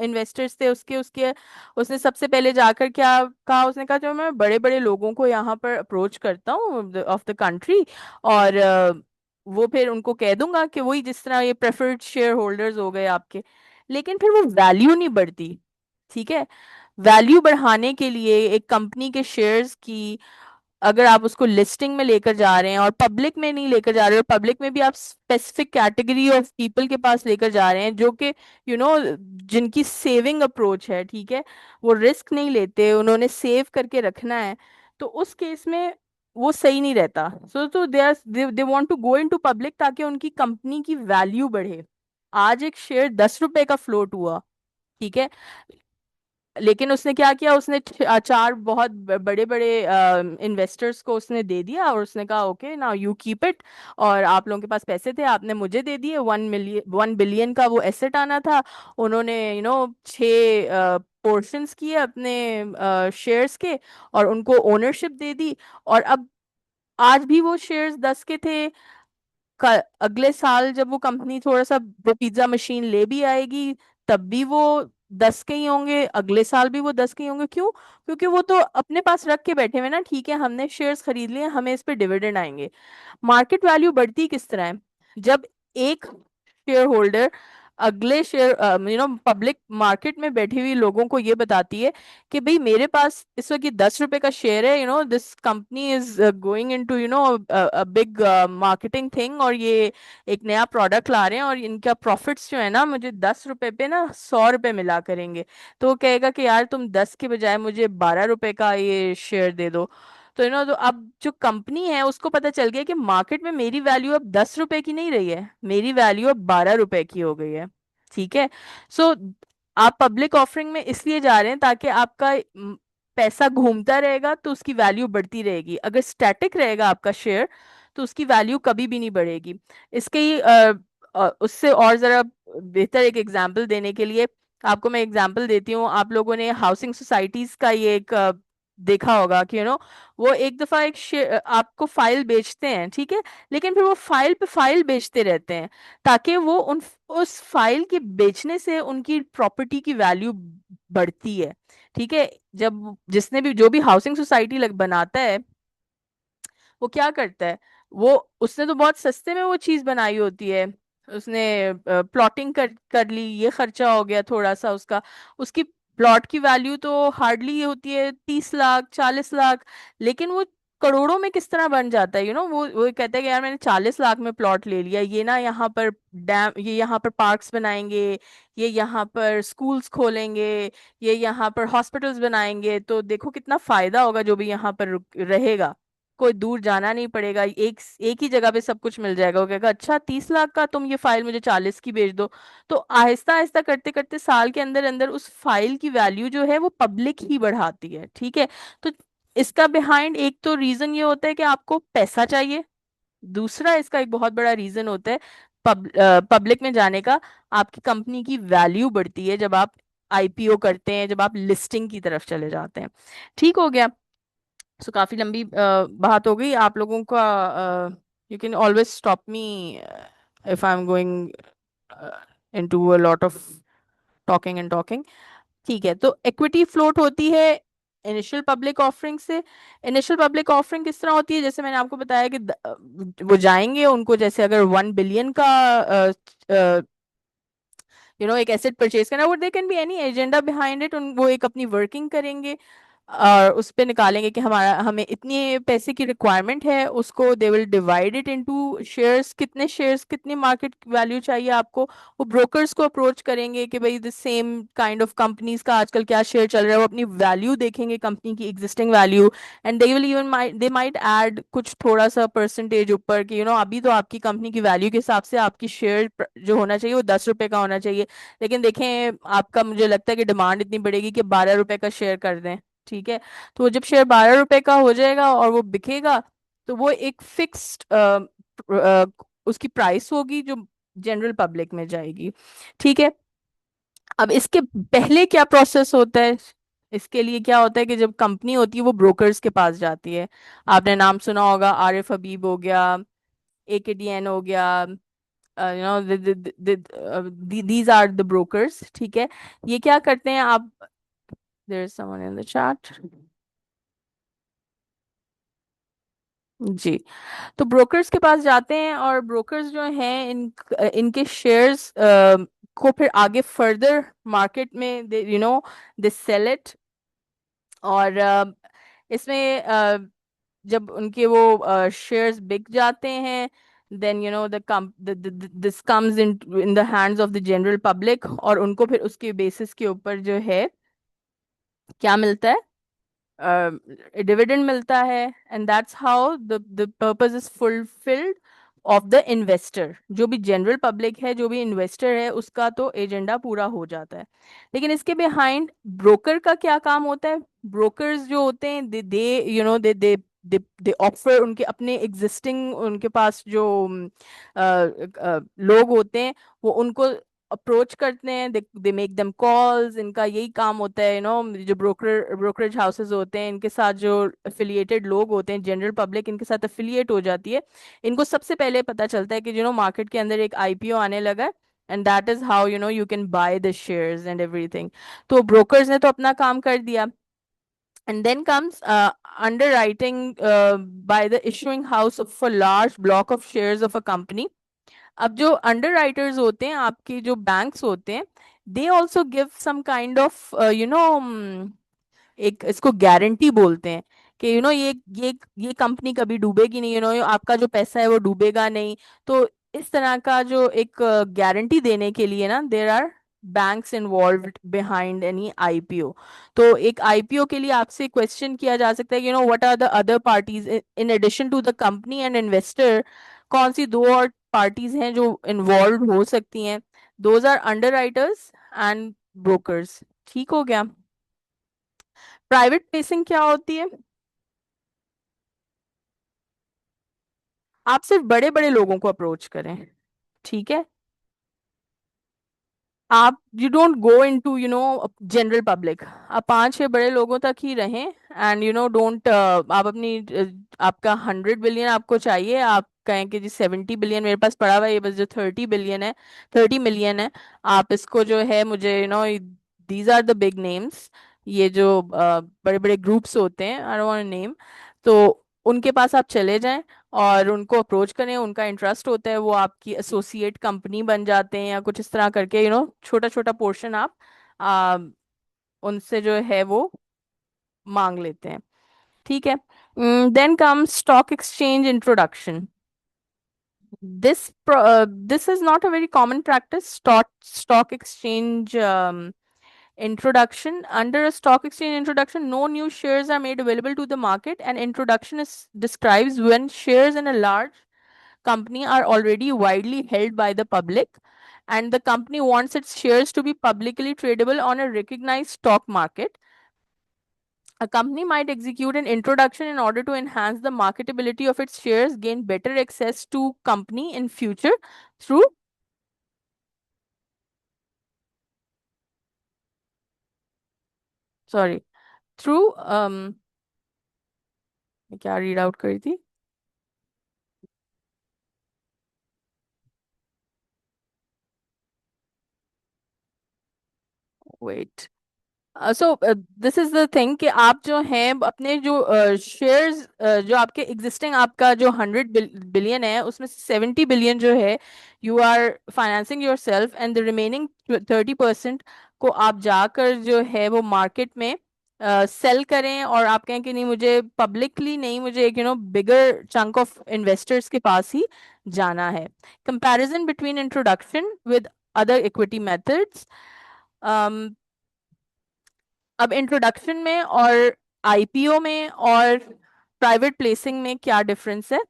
इन्वेस्टर्स थे, उसके उसके उसने सबसे पहले जाकर क्या कहा, उसने कहा जो मैं बड़े बड़े लोगों को यहाँ पर अप्रोच करता हूँ ऑफ द कंट्री, और वो फिर उनको कह दूंगा कि वही जिस तरह ये प्रेफर्ड शेयर होल्डर्स हो गए आपके। लेकिन फिर वो वैल्यू नहीं बढ़ती, ठीक है। वैल्यू बढ़ाने के लिए एक कंपनी के शेयर्स की, अगर आप उसको लिस्टिंग में लेकर जा रहे हैं और पब्लिक में नहीं लेकर जा रहे हो, पब्लिक में भी आप स्पेसिफिक कैटेगरी ऑफ पीपल के पास लेकर जा रहे हैं जो कि यू नो जिनकी सेविंग अप्रोच है, ठीक है, वो रिस्क नहीं लेते, उन्होंने सेव करके रखना है, तो उस केस में वो सही नहीं रहता। सो तो they want to go into public ताकि उनकी कंपनी की वैल्यू बढ़े। आज एक शेयर 10 रुपए का फ्लोट हुआ, ठीक है, लेकिन उसने क्या किया, उसने चार बहुत बड़े बड़े इन्वेस्टर्स को उसने दे दिया, और उसने कहा okay now you keep it, और आप लोगों के पास पैसे थे, आपने मुझे दे दिए, 1 बिलियन का वो एसेट आना था। उन्होंने 6 पोर्शंस किए अपने शेयर्स के, और उनको ओनरशिप दे दी। और अब आज भी वो शेयर्स 10 के थे, अगले साल जब वो कंपनी थोड़ा सा वो पिज्जा मशीन ले भी आएगी, तब भी वो 10 के ही होंगे, अगले साल भी वो 10 के ही होंगे। क्यों? क्योंकि वो तो अपने पास रख के बैठे हुए ना, ठीक है हमने शेयर्स खरीद लिए, हमें इस पे डिविडेंड आएंगे। मार्केट वैल्यू बढ़ती किस तरह है? जब एक शेयर होल्डर अगले शेयर पब्लिक मार्केट में बैठी हुई लोगों को ये बताती है कि भाई मेरे पास इस वक्त ये 10 रुपए का शेयर है, this company is going into big marketing thing, और ये एक नया प्रोडक्ट ला रहे हैं, और इनका प्रॉफिट्स जो है ना मुझे 10 रुपए पे ना 100 रुपए मिला करेंगे। तो वो कहेगा कि यार तुम 10 के बजाय मुझे 12 रुपए का ये शेयर दे दो। तो तो अब जो कंपनी है उसको पता चल गया कि मार्केट में मेरी वैल्यू अब 10 रुपए की नहीं रही है, मेरी वैल्यू अब 12 रुपए की हो गई है। ठीक है। सो आप पब्लिक ऑफरिंग में इसलिए जा रहे हैं ताकि आपका पैसा घूमता रहेगा तो उसकी वैल्यू बढ़ती रहेगी। अगर स्टैटिक रहेगा आपका शेयर तो उसकी वैल्यू कभी भी नहीं बढ़ेगी। इसके ही उससे और जरा बेहतर एक एग्जांपल देने के लिए आपको मैं एग्जांपल देती हूँ। आप लोगों ने हाउसिंग सोसाइटीज का ये एक देखा होगा कि वो एक दफा एक आपको फाइल बेचते हैं, ठीक है, लेकिन फिर वो फाइल पे फाइल बेचते रहते हैं ताकि वो उन उस फाइल के बेचने से उनकी प्रॉपर्टी की वैल्यू बढ़ती है। ठीक है। जब जिसने भी जो भी हाउसिंग सोसाइटी लग बनाता है वो क्या करता है, वो उसने तो बहुत सस्ते में वो चीज बनाई होती है, उसने प्लॉटिंग कर ली, ये खर्चा हो गया थोड़ा सा उसका, उसकी प्लॉट की वैल्यू तो हार्डली होती है 30 लाख 40 लाख, लेकिन वो करोड़ों में किस तरह बन जाता है। वो कहता है कि यार मैंने 40 लाख में प्लॉट ले लिया, ये ना यहाँ पर डैम, ये यहाँ पर पार्क्स बनाएंगे, ये यहाँ पर स्कूल्स खोलेंगे, ये यहाँ पर हॉस्पिटल्स बनाएंगे, तो देखो कितना फायदा होगा जो भी यहाँ पर रहेगा, कोई दूर जाना नहीं पड़ेगा, एक एक ही जगह पे सब कुछ मिल जाएगा। वो कहेगा अच्छा 30 लाख का तुम ये फाइल मुझे 40 की बेच दो। तो आहिस्ता आहिस्ता करते करते साल के अंदर अंदर उस फाइल की वैल्यू जो है वो पब्लिक ही बढ़ाती है। ठीक है। तो इसका बिहाइंड एक तो रीजन ये होता है कि आपको पैसा चाहिए, दूसरा इसका एक बहुत बड़ा रीजन होता है पब्लिक में जाने का, आपकी कंपनी की वैल्यू बढ़ती है जब आप आईपीओ करते हैं, जब आप लिस्टिंग की तरफ चले जाते हैं। ठीक हो गया। सो काफी लंबी बात हो गई आप लोगों का। You can always stop me if I am going into a lot of talking and talking. ठीक है। तो इक्विटी फ्लोट होती है इनिशियल पब्लिक ऑफरिंग से। इनिशियल पब्लिक ऑफरिंग किस तरह होती है? जैसे मैंने आपको बताया कि वो जाएंगे, उनको जैसे अगर 1 बिलियन का एक एसेट परचेज करना, वो they can be any agenda behind it, वो एक अपनी वर्किंग करेंगे और उस पे निकालेंगे कि हमें इतने पैसे की रिक्वायरमेंट है, उसको they will divide it into shares, कितने शेयर्स कितनी मार्केट वैल्यू चाहिए आपको। वो ब्रोकर्स को अप्रोच करेंगे कि भाई the same kind of companies का आजकल क्या शेयर चल रहा है, वो अपनी वैल्यू देखेंगे, कंपनी की existing value, and they will even they might add कुछ थोड़ा सा परसेंटेज ऊपर कि अभी तो आपकी कंपनी की वैल्यू के हिसाब से आपकी शेयर जो होना चाहिए वो 10 रुपए का होना चाहिए, लेकिन देखें आपका मुझे लगता है कि डिमांड इतनी बढ़ेगी कि 12 रुपए का शेयर कर दें। ठीक है। तो वो जब शेयर 12 रुपए का हो जाएगा और वो बिकेगा, तो वो एक फिक्स्ड उसकी प्राइस होगी जो जनरल पब्लिक में जाएगी। ठीक है। अब इसके पहले क्या प्रोसेस होता है? इसके लिए क्या होता है कि जब कंपनी होती है वो ब्रोकर्स के पास जाती है। आपने नाम सुना होगा, आरिफ हबीब हो गया, एकेडीएन हो गया, दीज आर द ब्रोकर्स। ठीक है। ये क्या करते हैं आप, there is someone in the chat. जी। तो ब्रोकर्स के पास जाते हैं और ब्रोकर्स जो हैं इनके शेयर्स को फिर आगे फर्दर मार्केट में दे दे सेल इट। और इसमें जब उनके वो शेयर्स बिक जाते हैं, then this comes in the hands of the general public, और उनको फिर उसके बेसिस के ऊपर जो है क्या मिलता है, डिविडेंड मिलता है, and that's how the purpose is fulfilled of the investor. जो भी जनरल पब्लिक है, जो भी इन्वेस्टर है, उसका तो एजेंडा पूरा हो जाता है। लेकिन इसके बिहाइंड ब्रोकर का क्या काम होता है? ब्रोकर्स जो होते हैं दे दे ऑफर उनके अपने एग्जिस्टिंग, उनके पास जो लोग होते हैं वो उनको अप्रोच करते हैं, दे मेक देम कॉल्स। इनका यही काम होता है, जो ब्रोकरेज हाउसेस होते हैं इनके साथ जो एफिलिएटेड लोग होते हैं, जनरल पब्लिक इनके साथ एफिलिएट हो जाती है। इनको सबसे पहले पता चलता है कि मार्केट के अंदर एक आईपीओ आने लगा है, and that is how you can by the shares and everything. तो ब्रोकर्स ने तो अपना काम कर दिया। And then comes underwriting by the issuing house of a large block of shares of a company. अब जो underwriters होते हैं आपके जो banks होते हैं, they also give some kind of एक इसको गारंटी बोलते हैं कि ये कंपनी कभी डूबेगी नहीं, आपका जो पैसा है वो डूबेगा नहीं। तो इस तरह का जो एक गारंटी देने के लिए ना, there are banks involved behind any IPO. तो एक आईपीओ के लिए आपसे क्वेश्चन किया जा सकता है, what are the other parties in addition to the company and investor. कौन सी दो और पार्टीज हैं जो इन्वॉल्व हो सकती हैं? Those are underwriters and brokers. ठीक हो गया। प्राइवेट प्लेसिंग क्या होती है? आप सिर्फ बड़े बड़े लोगों को अप्रोच करें, ठीक है। आप you don't go into general public. आप पांच छह बड़े लोगों तक ही रहें, एंड डोंट आप अपनी आपका 100 बिलियन आपको चाहिए, आप कहें कि जी 70 बिलियन मेरे पास पड़ा हुआ है, ये बस जो 30 बिलियन है, 30 मिलियन है, आप इसको जो है मुझे these are the big names. ये जो बड़े बड़े ग्रुप्स होते हैं, आई डोंट वांट नेम, तो उनके पास आप चले जाएं और उनको अप्रोच करें। उनका इंटरेस्ट होता है, वो आपकी एसोसिएट कंपनी बन जाते हैं या कुछ इस तरह करके, छोटा छोटा पोर्शन आप आ, उनसे जो है वो मांग लेते हैं। ठीक है। Then come stock exchange introduction. This is not a very common practice. Stock exchange introduction. Under a stock exchange introduction, no new shares are made available to the market. An introduction is describes when shares in a large company are already widely held by the public, and the company wants its shares to be publicly tradable on a recognized stock market. A company might execute an introduction in order to enhance the marketability of its shares, gain better access to company in future through, sorry, through क्या read out करी थी? Wait. So this is the thing कि आप जो हैं अपने जो shares जो आपके एग्जिस्टिंग, आपका जो 100 बिलियन है उसमें से 70 बिलियन जो है you are financing yourself, and the remaining 30% को आप जाकर जो है वो मार्केट में सेल करें, और आप कहें कि नहीं मुझे पब्लिकली नहीं, मुझे एक बिगर चंक ऑफ इन्वेस्टर्स के पास ही जाना है। Comparison between introduction with other equity methods. अब इंट्रोडक्शन में और आईपीओ में और प्राइवेट प्लेसिंग में क्या डिफरेंस है?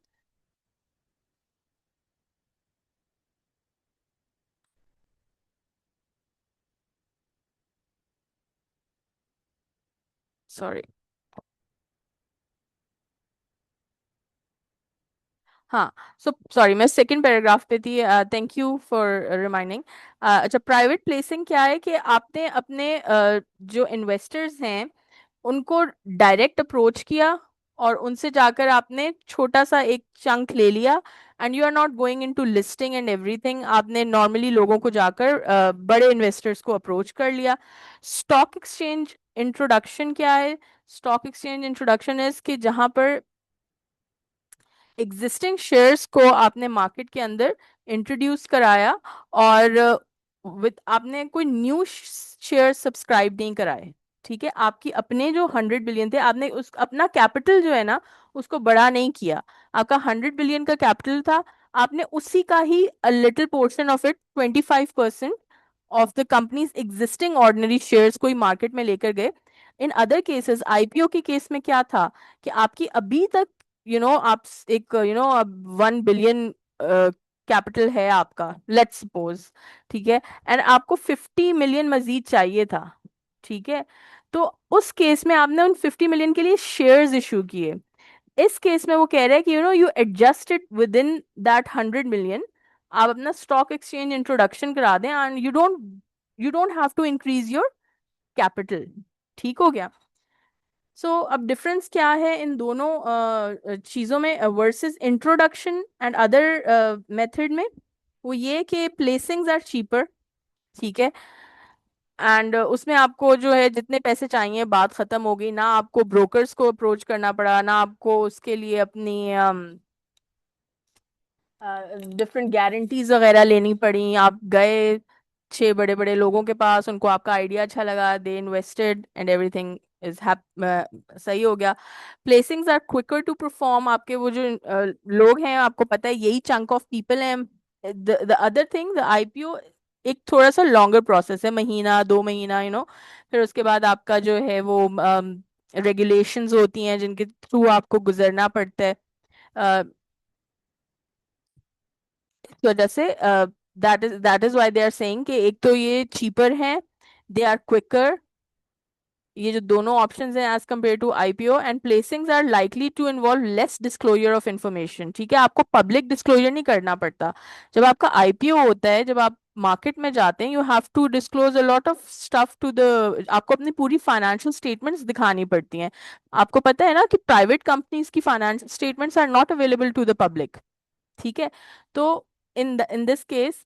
सॉरी। हाँ। सो सॉरी, मैं सेकंड पैराग्राफ पे थी। Thank you for reminding. अच्छा, प्राइवेट प्लेसिंग क्या है कि आपने अपने जो इन्वेस्टर्स हैं उनको डायरेक्ट अप्रोच किया, और उनसे जाकर आपने छोटा सा एक चंक ले लिया, and you are not going into listing and everything. आपने नॉर्मली लोगों को जाकर बड़े इन्वेस्टर्स को अप्रोच कर लिया। स्टॉक एक्सचेंज इंट्रोडक्शन क्या है? स्टॉक एक्सचेंज इंट्रोडक्शन इज कि जहां पर एग्जिस्टिंग शेयर्स को आपने मार्केट के अंदर इंट्रोड्यूस कराया, और विद आपने कोई न्यू शेयर सब्सक्राइब नहीं कराए। ठीक है, आपकी अपने जो 100 बिलियन थे, आपने उस अपना कैपिटल जो है ना उसको बड़ा नहीं किया। आपका 100 बिलियन का कैपिटल था, आपने उसी का ही little portion of it, 25% of the company's existing ordinary shares को ही मार्केट में लेकर गए। इन अदर केसेस, आईपीओ के केस में क्या था कि आपकी अभी तक आप एक अब 1 बिलियन कैपिटल है आपका, लेट्स सपोज, ठीक है, एंड आपको 50 मिलियन मजीद चाहिए था। ठीक है, तो उस केस में आपने उन 50 मिलियन के लिए शेयर्स इशू किए। इस केस में वो कह रहे हैं कि you adjust it within that 100 million. आप अपना स्टॉक एक्सचेंज इंट्रोडक्शन करा दें, and you don't have to increase your capital. ठीक हो गया। अब डिफरेंस क्या है इन दोनों चीजों में versus introduction and other method में? वो ये कि प्लेसिंग्स आर चीपर, ठीक है। एंड उसमें आपको जो है जितने पैसे चाहिए बात खत्म हो गई, ना आपको ब्रोकर्स को अप्रोच करना पड़ा, ना आपको उसके लिए अपनी डिफरेंट गारंटीज वगैरह लेनी पड़ी। आप गए 6 बड़े बड़े लोगों के पास, उनको आपका आइडिया अच्छा लगा, दे इन्वेस्टेड एंड एवरीथिंग इज सही हो गया। प्लेसिंग्स आर क्विकर टू परफॉर्म। आपके वो जो लोग हैं, आपको पता है यही चंक ऑफ पीपल हैं। The other thing, the IPO एक थोड़ा सा लॉन्गर प्रोसेस है, महीना 2 महीना, फिर उसके बाद आपका जो है वो रेगुलेशंस होती हैं जिनके थ्रू आपको गुजरना पड़ता है। इस वजह से that is why they are saying कि एक तो ये चीपर है, दे आर क्विकर, ये जो दोनों ऑप्शंस हैं as compare to IPO. And placings are likely to involve less disclosure of information, ठीक है। आपको पब्लिक डिस्क्लोजर नहीं करना पड़ता। जब आपका आईपीओ होता है, जब आप मार्केट में जाते हैं, you have to disclose a lot of stuff to the, आपको अपनी पूरी फाइनेंशियल स्टेटमेंट्स दिखानी पड़ती हैं। आपको पता है ना कि प्राइवेट कंपनीज की financial statements are not available to the public, ठीक है। तो in this case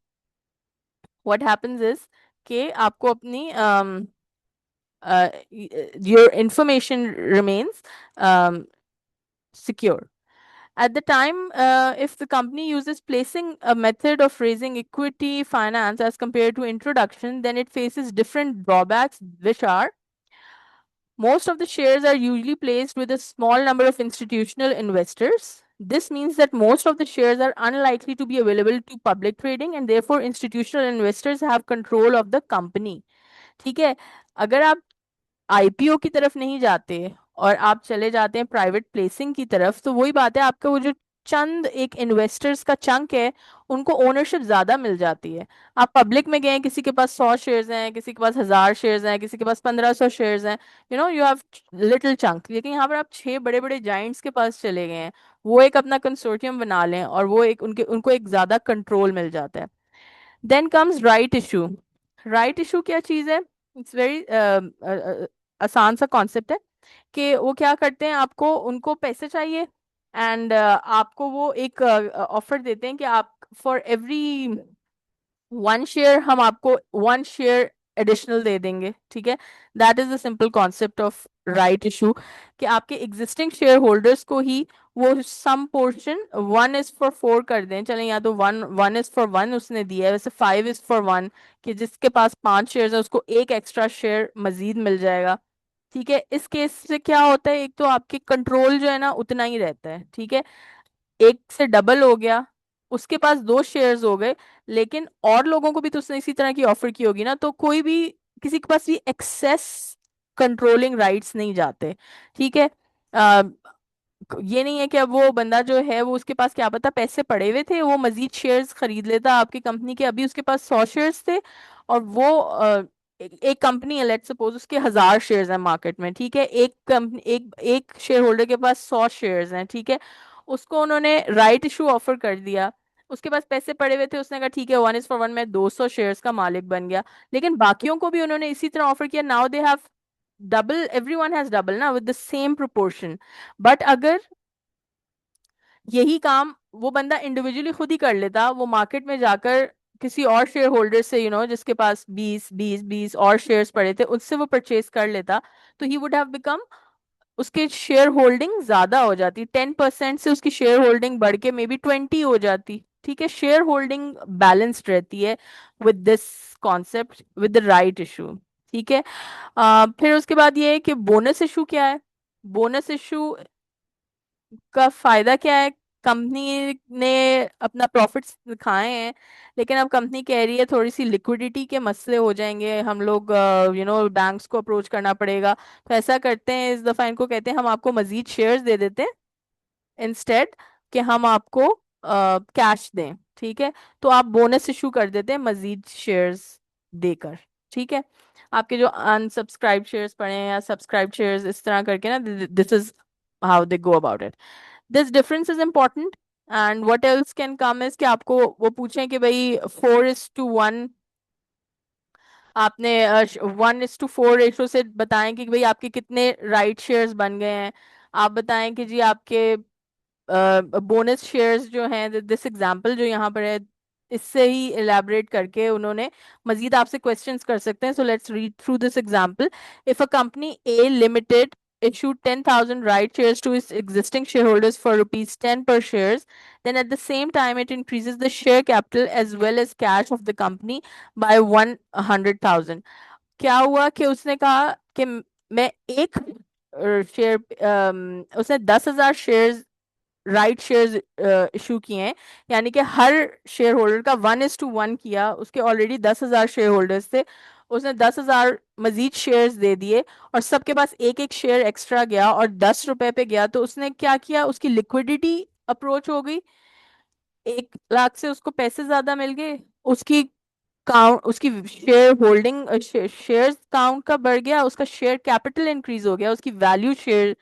what happens is कि आपको अपनी your information remains secure. At the time, if the company uses placing a method of raising equity finance as compared to introduction, then it faces different drawbacks, which are most of the shares are usually placed with a small number of institutional investors. This means that most of the shares are unlikely to be available to public trading, and therefore institutional investors have control of the company. ठीक है। अगर आप IPO की तरफ नहीं जाते और आप चले जाते हैं प्राइवेट प्लेसिंग की तरफ, तो वही बात है, आपका वो जो चंद एक इन्वेस्टर्स का चंक है, उनको ओनरशिप ज्यादा मिल जाती है। आप पब्लिक में गए, किसी के पास 100 शेयर्स हैं, किसी के पास 1000 शेयर्स हैं, किसी के पास 1500 शेयर्स हैं, यू हैव लिटिल चंक। लेकिन यहाँ पर आप 6 बड़े बड़े जाइंट्स के पास चले गए हैं, वो एक अपना कंसोर्टियम बना लें और वो एक उनके उनको एक ज्यादा कंट्रोल मिल जाता है। Then comes right issue. Right issue क्या चीज है? इट्स वेरी आसान सा कॉन्सेप्ट है कि वो क्या करते हैं, आपको उनको पैसे चाहिए एंड आपको वो एक ऑफर देते हैं कि आप फॉर एवरी 1 शेयर हम आपको 1 शेयर एडिशनल दे देंगे, ठीक है। That is the simple concept of right issue, कि आपके एग्जिस्टिंग शेयर होल्डर्स को ही वो सम पोर्शन 1:4 कर दें। चलें, या तो 1:1 उसने दिया है, वैसे 5:1, कि जिसके पास 5 शेयर है उसको एक एक्स्ट्रा शेयर मजीद मिल जाएगा, ठीक है। इस केस से क्या होता है, एक तो आपके कंट्रोल जो है ना उतना ही रहता है, ठीक है। एक से डबल हो गया, उसके पास 2 शेयर्स हो गए, लेकिन और लोगों को भी तो उसने इसी तरह की ऑफर की होगी ना, तो कोई भी किसी के पास भी एक्सेस कंट्रोलिंग राइट्स नहीं जाते, ठीक है। आ, ये नहीं है कि अब वो बंदा जो है वो, उसके पास क्या पता पैसे पड़े हुए थे, वो मजीद शेयर्स खरीद लेता आपकी कंपनी के। अभी उसके पास 100 शेयर्स थे और वो एक कंपनी है, लेट्स सपोज उसके 1000 शेयर्स हैं मार्केट में, ठीक है। एक कंपनी, एक एक शेयर होल्डर के पास 100 शेयर्स हैं, ठीक है। उसको उन्होंने राइट इशू ऑफर कर दिया, उसके पास पैसे पड़े हुए थे, उसने कहा ठीक है 1:1 में 200 शेयर्स का मालिक बन गया। लेकिन बाकियों को भी उन्होंने इसी तरह ऑफर किया, now they have double, everyone has double ना, with the same proportion. But अगर यही काम वो बंदा इंडिविजुअली खुद ही कर लेता, वो मार्केट में जाकर किसी और शेयर होल्डर से, जिसके पास 20 और शेयर्स पड़े थे, उससे वो परचेज कर लेता, तो ही वुड हैव बिकम, उसके शेयर होल्डिंग ज्यादा हो जाती, 10% से उसकी शेयर होल्डिंग बढ़ के मे बी 20 हो जाती, ठीक है। शेयर होल्डिंग बैलेंस्ड रहती है with this concept, with the right issue, ठीक है। फिर उसके बाद ये है कि बोनस इशू क्या है। बोनस इशू का फायदा क्या है? कंपनी ने अपना प्रॉफिट्स दिखाए हैं, लेकिन अब कंपनी कह रही है थोड़ी सी लिक्विडिटी के मसले हो जाएंगे, हम लोग बैंक्स को अप्रोच करना पड़ेगा। तो ऐसा करते हैं, इस दफा इनको कहते हैं हम आपको मजीद शेयर्स दे देते हैं इंस्टेड, कि हम आपको कैश दें, ठीक है। तो आप बोनस इशू कर देते हैं मजीद शेयर्स देकर, ठीक है। आपके जो अनसब्सक्राइब शेयर्स पड़े हैं या सब्सक्राइब शेयर्स, इस तरह करके ना, this is how they go about it. This difference is important. And what else can come is कि आपको वो पूछें कि भाई 4:1, आपने 1:4 रेशो से बताएं कि भाई आपके कितने राइट शेयर्स बन गए हैं। आप बताएं कि जी आपके बोनस शेयर्स जो हैं, दिस एग्जांपल जो यहाँ पर है, इससे ही इलेबोरेट करके उन्होंने मजीद आपसे क्वेश्चंस कर सकते हैं. So let's read through this example. If a company A limited issued 10,000 right shares to its existing shareholders for rupees 10 per shares, then at the same time it increases the share capital as well as cash of the company by 100,000. क्या हुआ कि उसने कहा कि मैं एक share, उसने 10,000 share right shares issue किए हैं. यानी कि हर शेयर होल्डर का 1:1 किया. उसके ऑलरेडी 10,000 शेयर होल्डर्स थे. उसने 10,000 मजीद शेयर्स दे दिए और सबके पास एक एक शेयर एक्स्ट्रा गया और 10 रुपए पे गया. तो उसने क्या किया, उसकी लिक्विडिटी अप्रोच हो गई. 1 लाख से उसको पैसे ज्यादा मिल गए. उसकी काउंट, उसकी शेयर होल्डिंग, शेयर काउंट का बढ़ गया. उसका शेयर कैपिटल इंक्रीज हो गया. उसकी वैल्यू, शेयर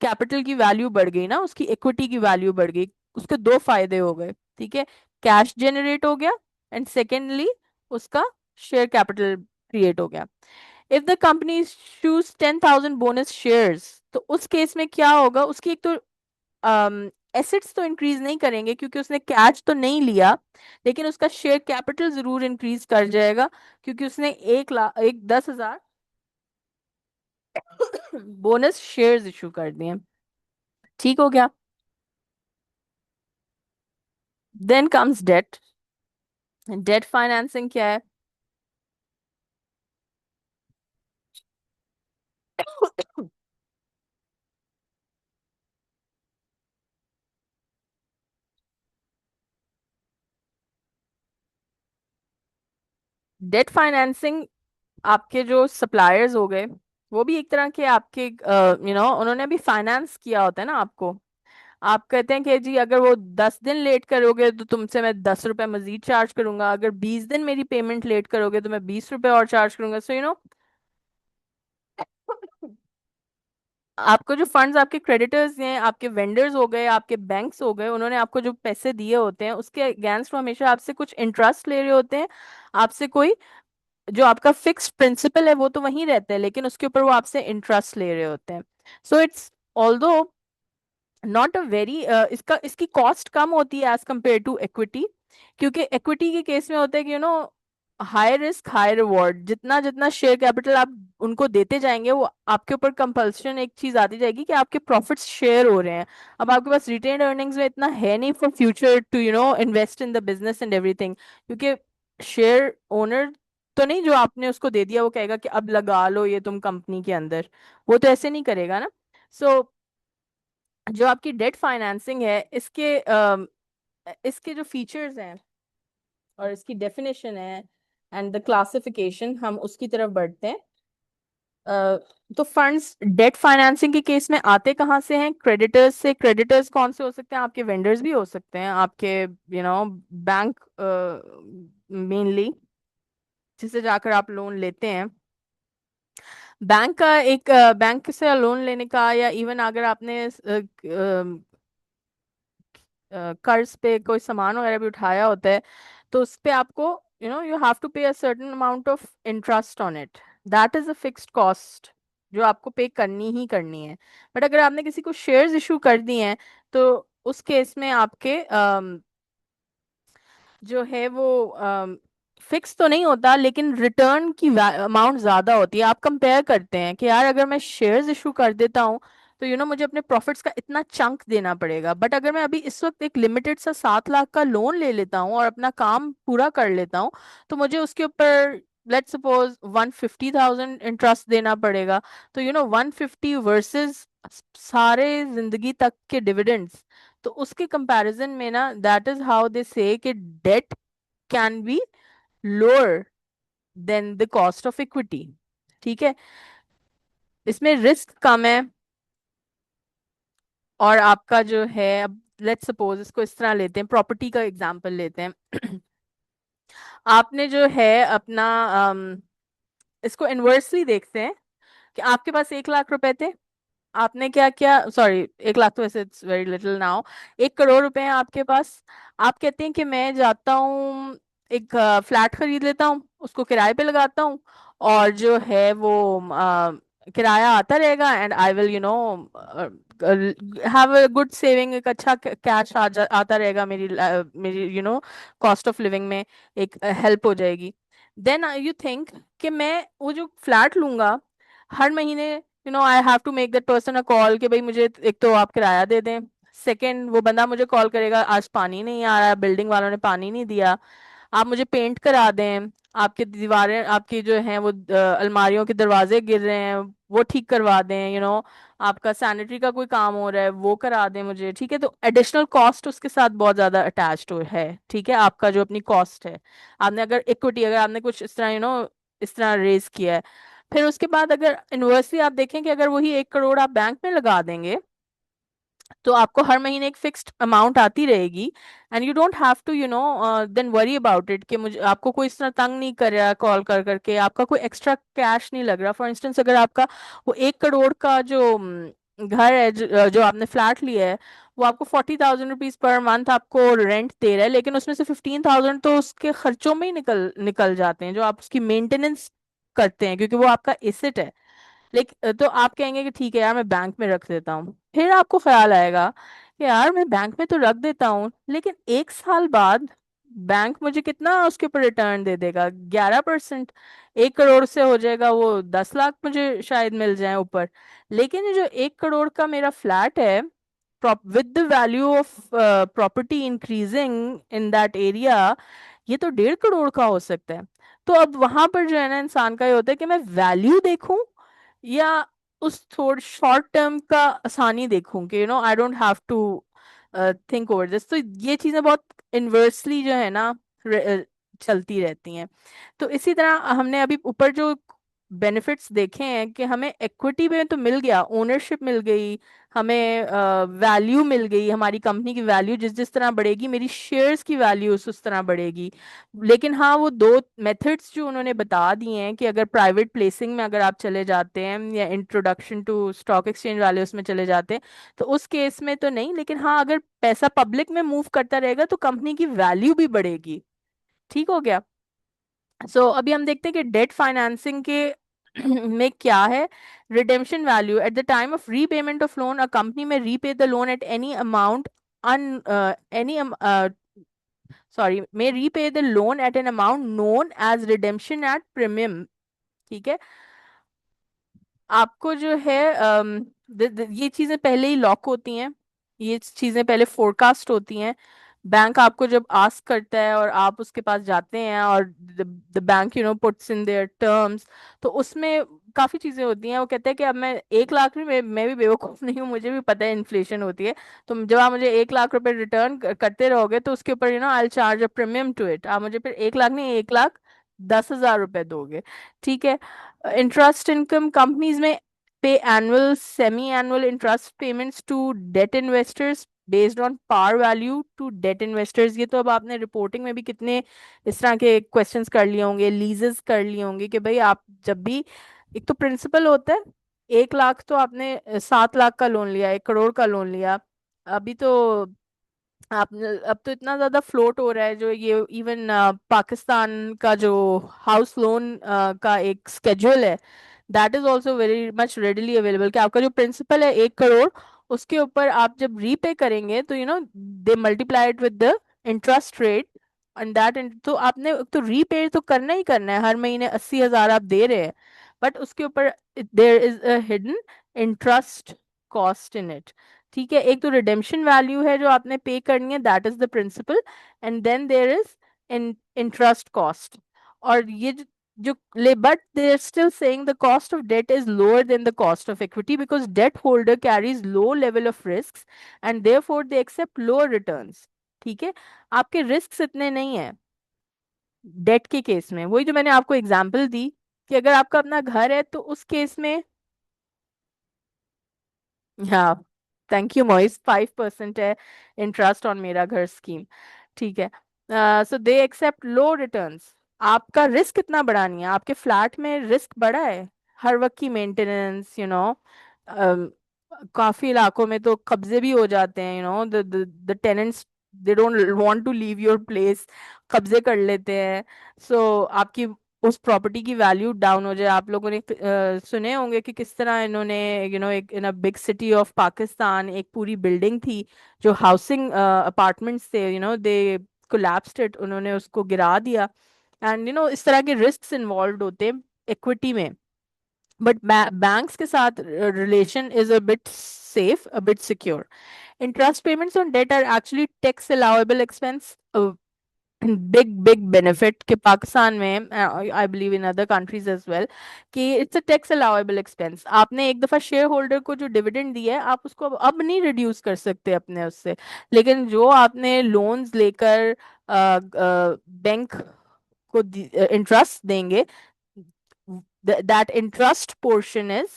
कैपिटल की वैल्यू बढ़ गई ना, उसकी इक्विटी की वैल्यू बढ़ गई. उसके दो फायदे हो गए. ठीक है, कैश जनरेट हो गया एंड सेकेंडली उसका शेयर कैपिटल क्रिएट हो गया. If the company choose 10,000 bonus shares, तो उस केस में क्या होगा, उसकी एक तो एसेट्स तो इंक्रीज नहीं करेंगे क्योंकि उसने कैश तो नहीं लिया, लेकिन उसका शेयर कैपिटल जरूर इंक्रीज कर जाएगा क्योंकि उसने 1 लाख, 10,000 बोनस शेयर्स इशू कर दिए. ठीक हो गया. Then comes debt. Debt financing क्या है? डेट फाइनेंसिंग, आपके जो सप्लायर्स हो गए, वो भी एक तरह के आपके, उन्होंने भी फाइनेंस किया होता है ना आपको. आप कहते हैं कि जी अगर वो 10 दिन लेट करोगे तो तुमसे मैं 10 रुपए मजीद चार्ज करूंगा, अगर 20 दिन मेरी पेमेंट लेट करोगे तो मैं 20 रुपए और चार्ज करूंगा. सो आपको जो फंड्स, आपके क्रेडिटर्स हैं, आपके वेंडर्स हो गए, आपके बैंक्स हो गए, उन्होंने आपको जो पैसे दिए होते हैं उसके अगेंस्ट वो हमेशा आपसे कुछ इंटरेस्ट ले रहे होते हैं. आपसे कोई, जो आपका फिक्स्ड प्रिंसिपल है वो तो वहीं रहता है, लेकिन उसके ऊपर वो आपसे इंटरेस्ट ले रहे होते हैं. So it's although not a very, इसका, इसकी कॉस्ट कम होती है एज कम्पेयर टू इक्विटी. क्योंकि इक्विटी के केस में होता है कि हाई रिस्क हाई रिवॉर्ड. जितना जितना शेयर कैपिटल आप उनको देते जाएंगे, वो आपके ऊपर कंपल्शन एक चीज आती जाएगी कि आपके प्रॉफिट्स शेयर हो रहे हैं. अब आपके पास रिटेन अर्निंग्स में इतना है नहीं for future to invest in the business and everything. क्योंकि शेयर ओनर तो नहीं, जो आपने उसको दे दिया वो कहेगा कि अब लगा लो ये तुम कंपनी के अंदर. वो तो ऐसे नहीं करेगा ना. सो जो आपकी डेट फाइनेंसिंग है, इसके जो फीचर्स हैं और इसकी डेफिनेशन है एंड द क्लासिफिकेशन, हम उसकी तरफ बढ़ते हैं. अ, तो फंड्स डेट फाइनेंसिंग के केस में आते कहाँ से हैं? क्रेडिटर्स से. क्रेडिटर्स कौन से हो सकते हैं? आपके वेंडर्स भी हो सकते हैं, आपके बैंक मेनली, जिससे जाकर आप लोन लेते हैं. बैंक का एक, बैंक से लोन लेने का, या इवन अगर आपने कर्ज पे कोई सामान वगैरह भी उठाया होता है, तो उस पे आपको you have to pay a certain amount of interest on it. That is a fixed cost जो आपको पे करनी ही करनी है. बट अगर आपने किसी को शेयर्स इशू कर दिए हैं, तो उस केस में आपके जो है वो फिक्स तो नहीं होता, लेकिन रिटर्न की अमाउंट ज्यादा होती है. आप कंपेयर करते हैं कि यार अगर मैं शेयर्स इशू कर देता हूँ तो मुझे अपने प्रॉफिट्स का इतना चंक देना पड़ेगा. बट अगर मैं अभी इस वक्त एक लिमिटेड सा 7 लाख का लोन ले लेता हूँ और अपना काम पूरा कर लेता हूँ, तो मुझे उसके ऊपर लेट्स सपोज 150,000 इंटरेस्ट देना पड़ेगा. तो 150 वर्सेस सारे जिंदगी तक के डिविडेंड्स. तो उसके कंपैरिजन में ना, that is how they say कि date can be lower than the cost of equity. ठीक है, इसमें रिस्क कम है. और आपका जो है, अब लेट्स सपोज इसको इस तरह लेते हैं, प्रॉपर्टी का एग्जांपल लेते हैं. आपने जो है अपना, इसको इनवर्सली देखते हैं कि आपके पास 1 लाख रुपए थे. आपने क्या किया, सॉरी 1 लाख तो वैसे it's very little now. 1 crore रुपए हैं आपके पास. आप कहते हैं कि मैं जाता हूँ, एक फ्लैट खरीद लेता हूँ, उसको किराए पे लगाता हूँ, और जो है वो किराया आता रहेगा and I will have a good saving, एक अच्छा कैश आता रहेगा मेरी मेरी कॉस्ट ऑफ लिविंग में एक हेल्प हो जाएगी। देन यू थिंक कि मैं वो जो फ्लैट लूंगा, हर महीने I have to make that person a call कि भाई मुझे एक तो आप किराया दे दें। सेकंड, वो बंदा मुझे कॉल करेगा आज पानी नहीं आ रहा है, बिल्डिंग वालों ने पानी नहीं दिया, आप मुझे पेंट करा दें, आपकी दीवारें आपकी जो हैं वो अलमारियों के दरवाजे गिर रहे हैं वो ठीक करवा दें, आपका सैनिटरी का कोई काम हो रहा है वो करा दें मुझे, ठीक है। तो एडिशनल कॉस्ट उसके साथ बहुत ज्यादा अटैच्ड है, ठीक है। आपका जो अपनी कॉस्ट है, आपने अगर इक्विटी, अगर आपने कुछ इस तरह इस तरह रेज किया है, फिर उसके बाद अगर इन्वर्सली आप देखें कि अगर वही 1 करोड़ आप बैंक में लगा देंगे, तो आपको हर महीने एक फिक्स्ड अमाउंट आती रहेगी। And you don't have to then worry about it कि मुझे आपको कोई इस तरह तंग नहीं कर रहा कॉल कर करके, आपका कोई एक्स्ट्रा कैश नहीं लग रहा। फॉर इंस्टेंस, अगर आपका वो 1 करोड़ का जो घर है, जो आपने फ्लैट लिया है, वो आपको 40,000 रुपीज पर मंथ आपको रेंट दे रहा है, लेकिन उसमें से 15,000 तो उसके खर्चों में ही निकल निकल जाते हैं, जो आप उसकी मेंटेनेंस करते हैं, क्योंकि वो आपका एसेट है। लेकिन तो आप कहेंगे कि ठीक है यार मैं बैंक में रख देता हूँ, फिर आपको ख्याल आएगा कि यार मैं बैंक में तो रख देता हूँ, लेकिन 1 साल बाद बैंक मुझे कितना उसके ऊपर रिटर्न दे देगा? 11%। 1 करोड़ से हो जाएगा वो 10 लाख मुझे शायद मिल जाए ऊपर। लेकिन ये जो 1 करोड़ का मेरा फ्लैट है, with the value of property increasing in that area, ये तो 1.5 करोड़ का हो सकता है। तो अब वहां पर जो है ना, इंसान का ये होता है कि मैं वैल्यू देखूं या उस थोड़ शॉर्ट टर्म का आसानी देखूं कि I don't have to think over this. तो ये चीजें बहुत इन्वर्सली जो है ना चलती रहती हैं। तो इसी तरह हमने अभी ऊपर जो बेनिफिट्स देखे हैं कि हमें इक्विटी में तो मिल गया, ओनरशिप मिल गई, हमें वैल्यू मिल गई, हमारी कंपनी की वैल्यू जिस जिस तरह बढ़ेगी मेरी शेयर्स की वैल्यू उस तरह बढ़ेगी। लेकिन हाँ, वो दो मेथड्स जो उन्होंने बता दिए हैं कि अगर प्राइवेट प्लेसिंग में अगर आप चले जाते हैं या इंट्रोडक्शन टू स्टॉक एक्सचेंज वाले उसमें चले जाते हैं, तो उस केस में तो नहीं, लेकिन हाँ अगर पैसा पब्लिक में मूव करता रहेगा तो कंपनी की वैल्यू भी बढ़ेगी। ठीक हो गया। अभी हम देखते हैं कि डेट फाइनेंसिंग के में क्या है। Redemption value at the time of repayment of loan, a company may repay the loan at any amount an any sorry may repay the loan at an amount known as redemption at premium। ठीक है। आपको जो है ये चीजें पहले ही lock होती हैं, ये चीजें पहले फोरकास्ट होती हैं। बैंक आपको जब आस्क करता है और आप उसके पास जाते हैं और the bank puts in their terms, तो उसमें काफी चीजें होती हैं। वो कहते हैं कि अब मैं 1 लाख में, मैं भी बेवकूफ नहीं हूँ, मुझे भी पता है इन्फ्लेशन होती है। तो जब आप मुझे 1 लाख रुपए रिटर्न करते रहोगे तो उसके ऊपर I charge a premium to it, आप मुझे फिर 1 लाख नहीं, 1,10,000 रुपए दोगे। ठीक है। इंटरेस्ट इनकम, कंपनीज में pay annual semi annual interest payments to debt investors based on par value to debt investors. ये तो अब आपने रिपोर्टिंग में भी कितने इस तरह के क्वेश्चंस कर लिए होंगे, लीजेस कर लिए होंगे कि भाई आप जब भी, एक तो प्रिंसिपल होता है, 1 लाख तो आपने 7 लाख का लोन लिया, 1 करोड़ का लोन लिया। अभी तो आपने, अब तो इतना ज्यादा फ्लोट हो रहा है, जो ये इवन पाकिस्तान का जो हाउस लोन का एक स्केड्यूल है, that is also very much readily available, कि आपका जो प्रिंसिपल है 1 करोड़, उसके ऊपर आप जब रीपे करेंगे तो दे multiply it with the interest rate and that. तो आपने तो रीपे तो करना ही करना है, हर महीने 80,000 आप दे रहे हैं, बट उसके ऊपर there is a hidden interest cost in it. ठीक है। एक तो रिडेम्पशन वैल्यू है जो आपने पे करनी है, that is the principal, and then there is in interest cost. और ये जो ले but they are still saying the cost of debt is lower than the cost of equity because debt holder carries low level of risk and therefore they accept lower returns. ठीक है। आपके risk इतने नहीं है date के case में, वही जो मैंने आपको एग्जांपल दी कि अगर आपका अपना घर है तो उस केस में, हाँ, थैंक यू मोइस, 5% है इंटरेस्ट ऑन मेरा घर स्कीम। ठीक है। So they accept low returns. आपका रिस्क इतना बड़ा नहीं है, आपके फ्लैट में रिस्क बड़ा है, हर वक्त की मेंटेनेंस, काफी इलाकों में तो कब्जे भी हो जाते हैं, the tenants, they don't want to leave your place, कब्जे कर लेते हैं। आपकी उस प्रॉपर्टी की वैल्यू डाउन हो जाए। आप लोगों ने सुने होंगे कि किस तरह इन्होंने एक in a big city of Pakistan एक पूरी बिल्डिंग थी जो हाउसिंग अपार्टमेंट्स थे, दे कोलैप्स्ड इट, उन्होंने उसको गिरा दिया। एंड इस तरह के रिस्क इन्वॉल्व होते हैं इक्विटी में। बट बैंक्स के साथ relation is a bit safe, a bit secure. Interest payments on debt are actually tax allowable expense. Big big benefit कि पाकिस्तान में, I believe in other countries as well, कि it's a tax allowable expense. आपने एक दफा share holder को जो dividend दिया है, आप उसको अब नहीं रिड्यूस कर सकते अपने उससे। लेकिन जो आपने लोन्स लेकर बैंक को इंटरेस्ट देंगे, that interest portion is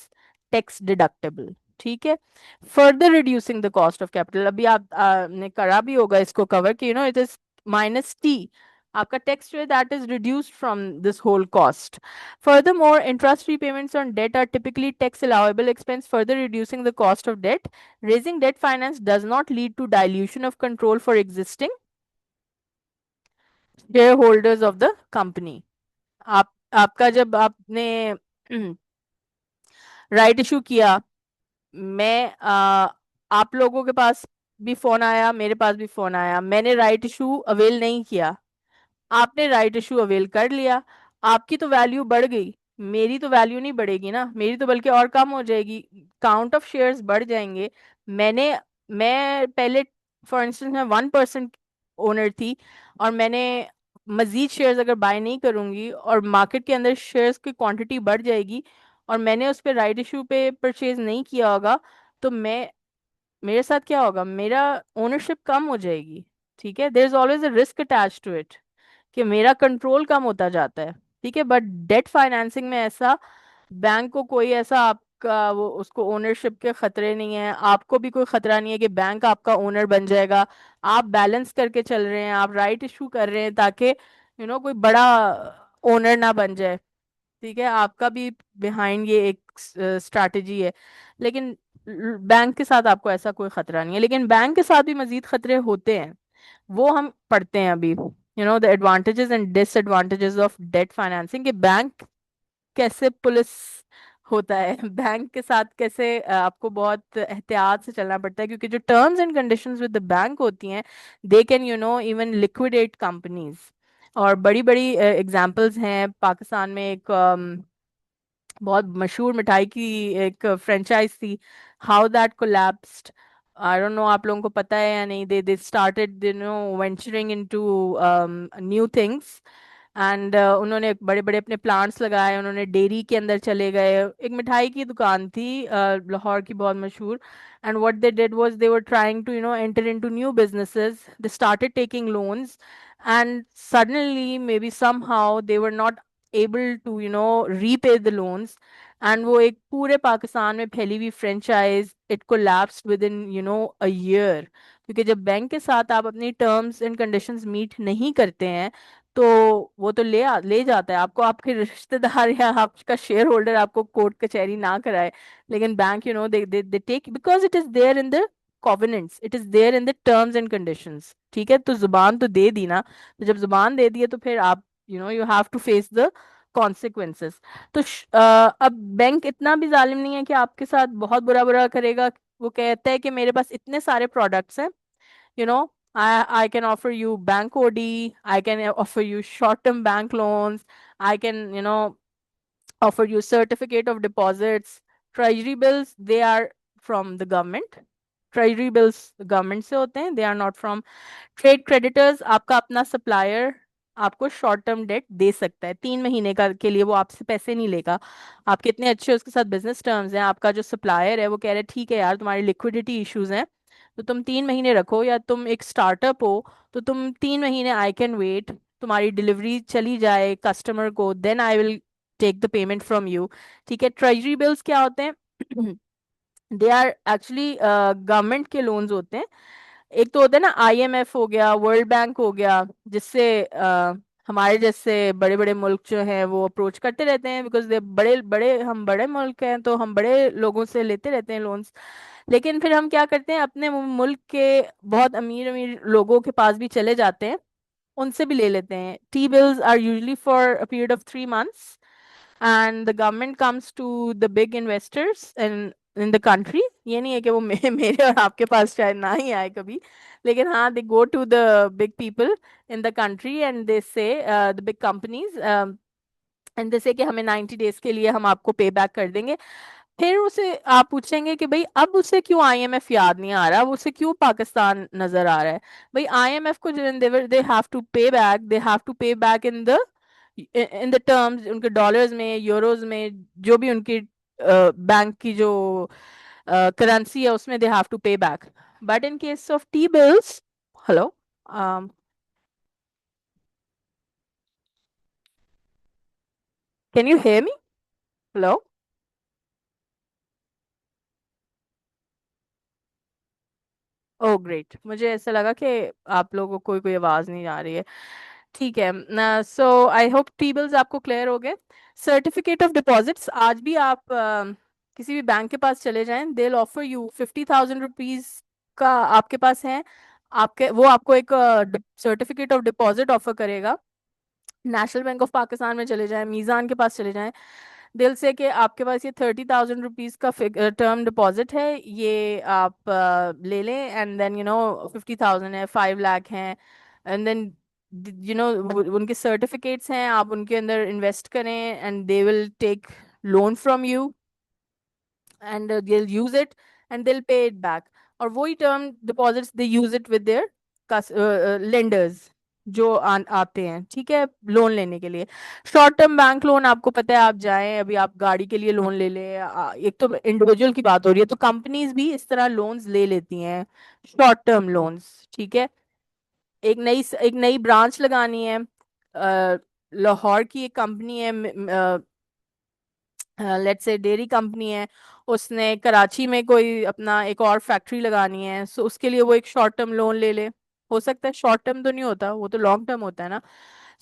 tax deductible. ठीक है। Further reducing the cost of capital, अभी आप ने करा भी होगा इसको कवर कि इट इज माइनस टी, आपका टैक्स जो है that is reduced from this whole cost. Furthermore, interest repayments on debt are typically tax allowable expense, further reducing the cost of debt. Raising debt finance does not lead to dilution of control for existing shareholders of the company. आप आपका जब आपने right issue किया, मैं आप लोगों के पास भी फोन आया, मेरे पास भी फोन आया, मैंने राइट इशू अवेल नहीं किया, आपने राइट इशू अवेल कर लिया, आपकी तो वैल्यू बढ़ गई, मेरी तो वैल्यू नहीं बढ़ेगी ना, मेरी तो बल्कि और कम हो जाएगी, काउंट ऑफ शेयर्स बढ़ जाएंगे। मैंने मैं पहले फॉर इंस्टेंस मैं 1% ओनर थी, और मैंने मजीद शेयर्स अगर बाय नहीं करूंगी और मार्केट के अंदर शेयर्स की क्वांटिटी बढ़ जाएगी, और मैंने उस पर राइट इशू पे परचेज नहीं किया होगा, तो मेरे साथ क्या होगा, मेरा ओनरशिप कम हो जाएगी। ठीक है, there is always a risk attach to it कि मेरा कंट्रोल कम होता जाता है। ठीक है, बट डेट फाइनेंसिंग में ऐसा, बैंक को कोई ऐसा आपका वो उसको ओनरशिप के खतरे नहीं है, आपको भी कोई खतरा नहीं है कि बैंक आपका ओनर बन जाएगा। आप बैलेंस करके चल रहे हैं, आप राइट इशू कर रहे हैं ताकि कोई बड़ा ओनर ना बन जाए। ठीक है, आपका भी बिहाइंड ये एक स्ट्रैटेजी है। लेकिन बैंक के साथ आपको ऐसा कोई खतरा नहीं है, लेकिन बैंक के साथ भी मजीद खतरे होते हैं, वो हम पढ़ते हैं अभी। The advantages and disadvantages of debt financing, कि बैंक कैसे पुलिस होता है बैंक के साथ कैसे आपको बहुत एहतियात से चलना पड़ता है, क्योंकि जो terms and conditions with the bank होती हैं, they can even liquidate companies. और बड़ी बड़ी एग्जांपल्स हैं पाकिस्तान में। एक बहुत मशहूर मिठाई की एक फ्रेंचाइज थी, how that collapsed, I don't no आप लोगों को पता है या नहीं। They started venturing into new things, and उन्होंने बड़े बड़े अपने प्लांट्स लगाए, उन्होंने डेयरी के अंदर चले गए। एक मिठाई की दुकान थी लाहौर की बहुत मशहूर, and what they did was they were trying to enter into new businesses, they started taking loans, and suddenly maybe somehow they were not able to repay the loans, and वो एक पूरे पाकिस्तान में फैली हुई franchise, it collapsed with in a year. क्योंकि जब bank के साथ आप अपनी टर्म्स एंड कंडीशंस मीट नहीं करते हैं, तो वो तो ले जाता है आपको, आपके रिश्तेदार या आपका शेयर होल्डर आपको कोर्ट कचहरी ना कराए, लेकिन bank they take, because it is there in the covenants, it is there in the terms and conditions। ठीक है, तो जुबान तो दे दी ना, तो जब जुबान दे दी है तो फिर आप you have to face the consequences. तो अब बैंक इतना भी जालिम नहीं है कि आपके साथ बहुत बुरा बुरा करेगा। वो कहता है कि मेरे पास इतने सारे प्रोडक्ट्स हैं, you know I can offer you bank OD, I can offer you short term bank loans, I can offer you certificate of deposits, treasury bills, they are from the government, treasury bills government से होते हैं, they are not from trade creditors. आपका अपना supplier आपको short term debt दे सकता है 3 महीने का के लिए, वो आपसे पैसे नहीं लेगा। आपके इतने अच्छे उसके साथ बिजनेस टर्म्स हैं, आपका जो सप्लायर है वो कह रहे हैं ठीक है यार तुम्हारी लिक्विडिटी इश्यूज हैं, तो तुम 3 महीने रखो, या तुम एक स्टार्टअप हो तो तुम 3 महीने आई कैन वेट, तुम्हारी डिलीवरी चली जाए कस्टमर को, then I will take the payment from you. ठीक है, ट्रेजरी बिल्स क्या होते हैं? दे आर एक्चुअली गवर्नमेंट के लोन्स होते हैं। एक तो होता है ना IMF हो गया, वर्ल्ड बैंक हो गया, जिससे हमारे जैसे बड़े बड़े मुल्क जो हैं वो अप्रोच करते रहते हैं, बिकॉज दे बड़े बड़े हम बड़े मुल्क हैं, तो हम बड़े लोगों से लेते रहते हैं लोन्स। लेकिन फिर हम क्या करते हैं, अपने मुल्क के बहुत अमीर अमीर लोगों के पास भी चले जाते हैं, उनसे भी ले लेते हैं। T bills are usually for a period of 3 months, and the government comes to the big investors in the country. ये नहीं है कि वो मेरे और आपके पास शायद ना ही आए कभी, लेकिन हाँ, they go to the big people in the country and they say, the big companies, and they say कि हमें 90 days के लिए हम आपको पे बैक कर देंगे। फिर उसे आप पूछेंगे कि भाई अब उसे क्यों आईएमएफ याद नहीं आ रहा, अब उसे क्यों पाकिस्तान नजर आ रहा है। भाई आईएमएफ को दे हैव टू पे बैक, दे हैव टू पे बैक इन द टर्म्स, उनके डॉलर्स में, यूरोज में, जो भी उनकी बैंक की जो करेंसी है उसमें दे हैव टू पे back. But in case of T bills, hello, can you hear me? Hello? Oh great, मुझे ऐसा लगा कि आप लोगों को कोई कोई आवाज नहीं आ रही है। ठीक है ना, सो आई होप टेबल्स आपको क्लियर हो गए। सर्टिफिकेट ऑफ डिपॉजिट्स, आज भी आप किसी भी बैंक के पास चले जाएं, दे ऑफर यू 50,000 रुपीज का आपके पास है, आपके वो आपको एक सर्टिफिकेट ऑफ डिपॉजिट ऑफर करेगा। नेशनल बैंक ऑफ पाकिस्तान में चले जाएं, मीज़ान के पास चले जाएं, दिल से कि आपके पास ये 30,000 रुपीज का टर्म डिपॉजिट है, ये आप ले लें, एंड देन 50,000 है, 5 लाख है, एंड देन उनके सर्टिफिकेट्स हैं, आप उनके अंदर इन्वेस्ट करें and they will take loan from you, and they'll use it and they'll pay it back। और वही term deposits they use it with their lenders जो आते हैं, ठीक है, लोन लेने के लिए। शॉर्ट टर्म बैंक लोन, आपको पता है, आप जाएं अभी आप गाड़ी के लिए लोन ले लें, एक तो इंडिविजुअल की बात हो रही है, तो कंपनीज भी इस तरह लोन्स ले लेती हैं, शॉर्ट टर्म लोन्स, ठीक है। एक नई ब्रांच लगानी है, लाहौर की एक कंपनी है, लेट्स से डेयरी कंपनी है, उसने कराची में कोई अपना एक और फैक्ट्री लगानी है, सो उसके लिए वो एक शॉर्ट टर्म लोन ले ले। हो सकता है, शॉर्ट टर्म तो नहीं होता, वो तो लॉन्ग टर्म होता है ना।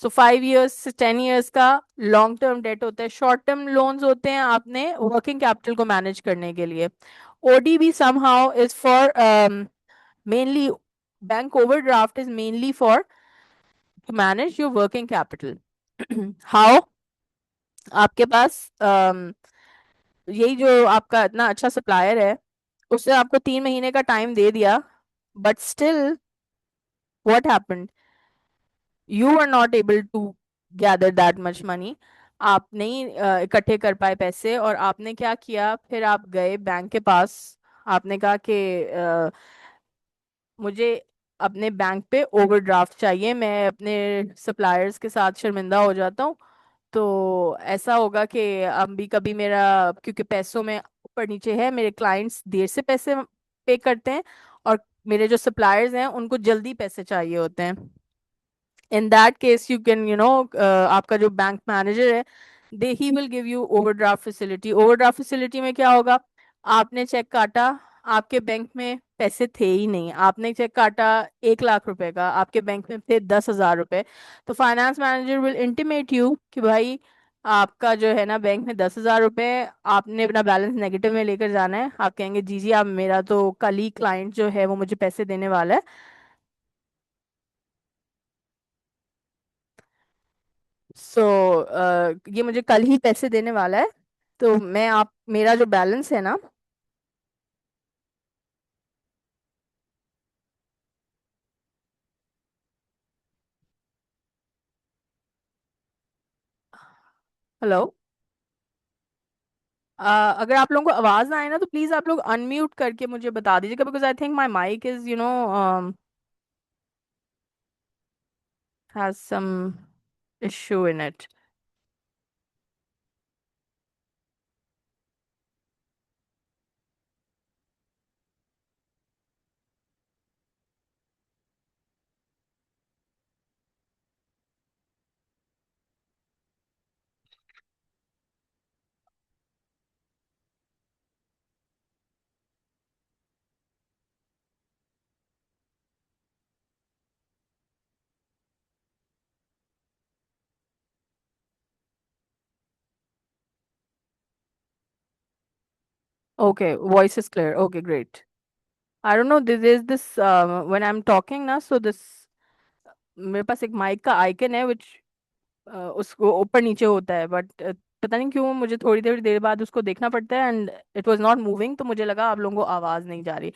सो 5 years से 10 years का लॉन्ग टर्म डेट होता है। शॉर्ट टर्म लोन्स होते हैं आपने वर्किंग कैपिटल को मैनेज करने के लिए। ODB somehow is for mainly, bank overdraft is mainly for to manage your working capital. How, आपके पास यही जो आपका इतना अच्छा सप्लायर है, उसने आपको 3 महीने का टाइम दे दिया, but still what happened, you are not able to gather that much money. आप नहीं इकट्ठे कर पाए पैसे, और आपने क्या किया, फिर आप गए बैंक के पास, आपने कहा कि मुझे अपने बैंक पे ओवरड्राफ्ट चाहिए, मैं अपने सप्लायर्स के साथ शर्मिंदा हो जाता हूँ। तो ऐसा होगा कि अभी कभी मेरा, क्योंकि पैसों में ऊपर नीचे है, मेरे क्लाइंट्स देर से पैसे पे करते हैं, और मेरे जो सप्लायर्स हैं उनको जल्दी पैसे चाहिए होते हैं। In that case you can आपका जो बैंक मैनेजर है, they he will give you overdraft facility. Overdraft facility में क्या होगा, आपने चेक काटा, आपके बैंक में पैसे थे ही नहीं, आपने चेक काटा 1 लाख रुपए का, आपके बैंक में थे 10,000 रुपए, तो finance manager will intimate you कि भाई आपका जो है ना बैंक में 10,000 रुपए, आपने अपना बैलेंस नेगेटिव में लेकर जाना है। आप कहेंगे जी जी, आप, मेरा तो कल ही क्लाइंट जो है वो मुझे पैसे देने वाला है, सो ये मुझे कल ही पैसे देने वाला है, तो मैं, आप, मेरा जो बैलेंस है ना। हेलो? अगर आप लोगों को आवाज ना आए ना, तो प्लीज आप लोग अनम्यूट करके मुझे बता दीजिएगा, because I think my mic is has some issue in it. Okay, voice is clear. Okay, great. I don't know, this is this when I'm talking now, so this मेरे पास एक mic का icon है विच उसको ऊपर नीचे होता है, but पता नहीं क्यों मुझे थोड़ी देर देर बाद उसको देखना पड़ता है, and it was not moving, तो मुझे लगा आप लोगों को आवाज नहीं जा रही।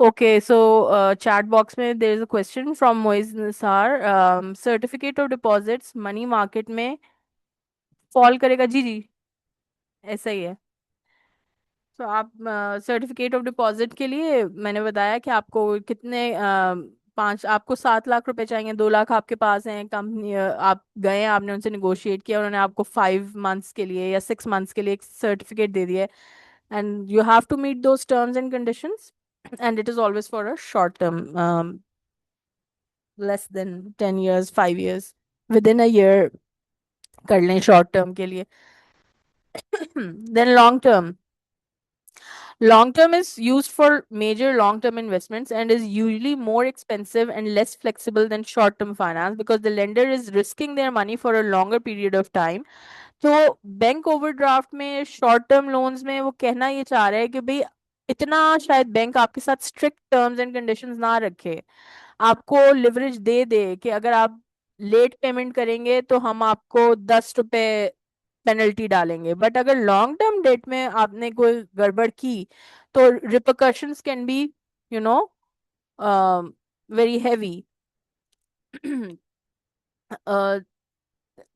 ओके, सो चैट बॉक्स में there is a question from Moiz Nisar. Certificate of deposits money market में फॉल करेगा? जी जी, ऐसा ही है। तो आप सर्टिफिकेट ऑफ डिपॉजिट के लिए मैंने बताया कि आपको कितने पाँच, आपको 7 लाख रुपए चाहिए, 2 लाख आपके पास हैं, कंपनी आप गए, आपने उनसे निगोशिएट किया, उन्होंने आपको 5 मंथ्स के लिए या 6 मंथ्स के लिए एक सर्टिफिकेट दे दिया, and you have to meet those terms and conditions, and it is always for a short term, less than 10 years, 5 years, within a year कर लें शॉर्ट टर्म के लिए। Then long term, long term is used for major long term investments and is usually more expensive and less flexible than short term finance because the lender is risking their money for a longer period of time. तो bank overdraft में, short term loans में वो कहना ये चाह रहा है कि भाई इतना शायद बैंक आपके साथ स्ट्रिक्ट टर्म्स एंड कंडीशंस ना रखे, आपको लिवरेज दे दे कि अगर आप लेट पेमेंट करेंगे तो हम आपको 10 रुपए पेनल्टी डालेंगे, बट अगर लॉन्ग टर्म डेट में आपने कोई गड़बड़ की तो repercussions can be, you know, very heavy.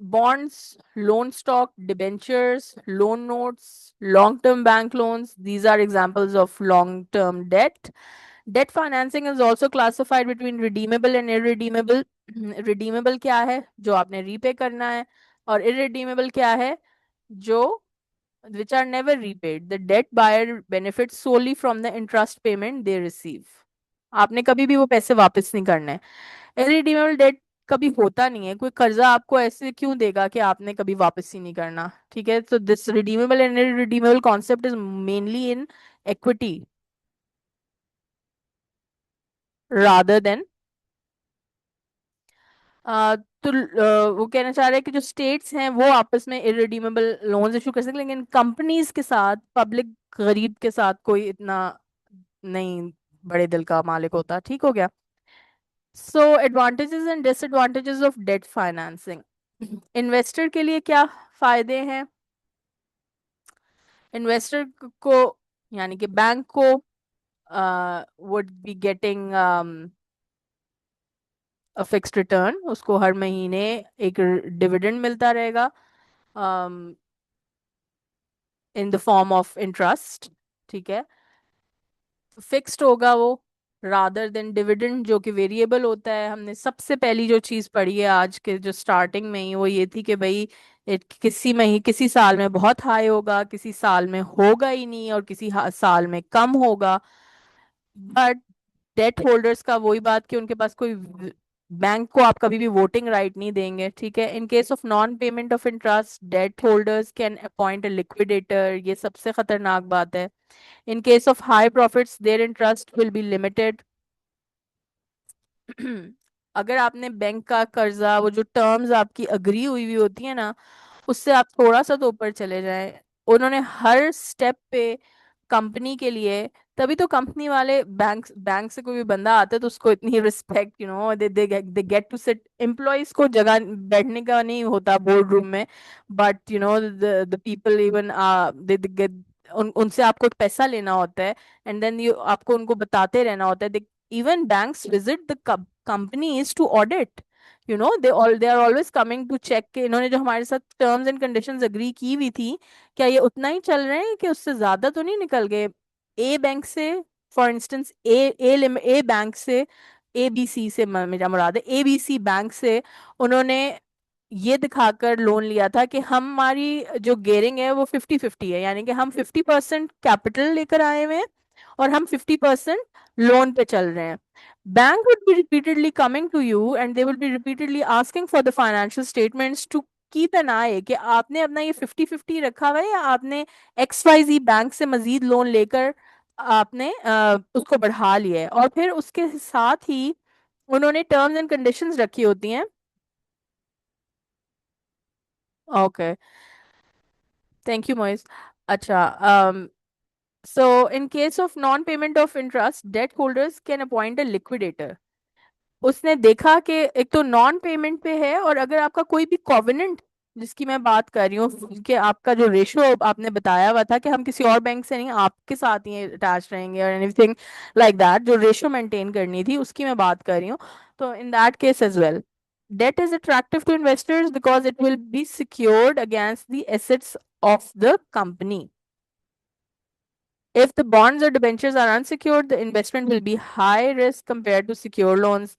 bonds, loan stock, debentures, loan notes, long term bank loans, these are examples of long term debt. Debt financing is also classified between redeemable and irredeemable. redeemable क्या है? जो आपने repay करना है, और irredeemable क्या है? जो which are never repaid. The debt buyer benefits solely from the interest payment they receive. आपने कभी भी वो पैसे वापस नहीं करने हैं। इररिडीमेबल डेट कभी होता नहीं है, कोई कर्जा आपको ऐसे क्यों देगा कि आपने कभी वापस ही नहीं करना, ठीक है? तो this redeemable and irredeemable concept is mainly in equity rather than, तो वो कहना चाह रहे हैं कि जो स्टेट्स हैं वो आपस में इररिडीमेबल लोन्स इशू कर सकते हैं, लेकिन कंपनीज के साथ, पब्लिक गरीब के साथ कोई इतना नहीं बड़े दिल का मालिक होता। ठीक हो गया? So advantages and disadvantages of debt financing. Investor के लिए क्या फायदे हैं? इन्वेस्टर को, यानी कि बैंक को, would be getting a fixed return, उसको हर महीने एक डिविडेंड मिलता रहेगा in the form of interest, ठीक है? फिक्स्ड होगा वो, रादर देन डिविडेंड जो कि वेरिएबल होता है। हमने सबसे पहली जो चीज पढ़ी है आज के जो स्टार्टिंग में ही, वो ये थी कि भाई किसी में ही, किसी साल में बहुत हाई होगा, किसी साल में होगा ही नहीं, और किसी साल में कम होगा। बट डेट होल्डर्स का वही बात कि उनके पास कोई, बैंक को आप कभी भी वोटिंग राइट नहीं देंगे, ठीक है? In case of non payment of interest, debt holders can appoint a liquidator, ये सबसे खतरनाक बात है। In case of high profits, their interest will be limited. अगर आपने बैंक का कर्जा, वो जो टर्म्स आपकी अग्री हुई हुई होती है ना, उससे आप थोड़ा सा तो ऊपर चले जाएं, उन्होंने हर स्टेप पे कंपनी के लिए, तभी तो कंपनी वाले, बैंक बैंक से कोई भी बंदा आता है तो उसको इतनी respect, you know, they get to sit, employees को जगह बैठने का नहीं होता बोर्ड रूम में, but you know the people even they get, उनसे आपको पैसा लेना होता है, एंड देन यू आपको उनको बताते रहना होता है। Even banks visit the companies to audit, you know, they are always coming to check के इन्होंने जो हमारे साथ टर्म्स एंड कंडीशंस अग्री की हुई थी, क्या ये उतना ही चल रहे हैं कि उससे ज्यादा तो नहीं निकल गए? ए बैंक से, फॉर इंस्टेंस, ए बैंक से, ए बी सी से, मेरा मुराद है ए बी सी बैंक से, उन्होंने ये दिखाकर लोन लिया था कि हमारी जो गेयरिंग है वो 50-50 है, यानी कि हम 50% कैपिटल लेकर आए हुए हैं और हम 50% लोन पे चल रहे हैं। Bank would be repeatedly coming to you and they will be repeatedly asking for the financial statements to keep an eye कि आपने अपना ये 50-50 रखा हुआ है या आपने XYZ बैंक से मजीद लोन लेकर आपने उसको बढ़ा लिया है। और फिर उसके साथ ही उन्होंने टर्म्स एंड कंडीशंस रखी होती हैं। Okay, thank you Moiz. अच्छा, so in case of non-payment of interest, debt holders can appoint a liquidator उसने देखा कि एक तो नॉन पेमेंट पे है, और अगर आपका कोई भी कॉवेनेंट, जिसकी मैं बात कर रही हूँ कि आपका जो रेशो आपने बताया हुआ था कि हम किसी और बैंक से नहीं आपके साथ ही अटैच रहेंगे और एनीथिंग लाइक दैट, जो रेशो मेंटेन करनी थी उसकी मैं बात कर रही हूँ। तो in that case as well, debt is attractive to investors because it will be secured against the assets of the company. If the bonds or debentures are unsecured, the investment will be high risk compared to secure loans.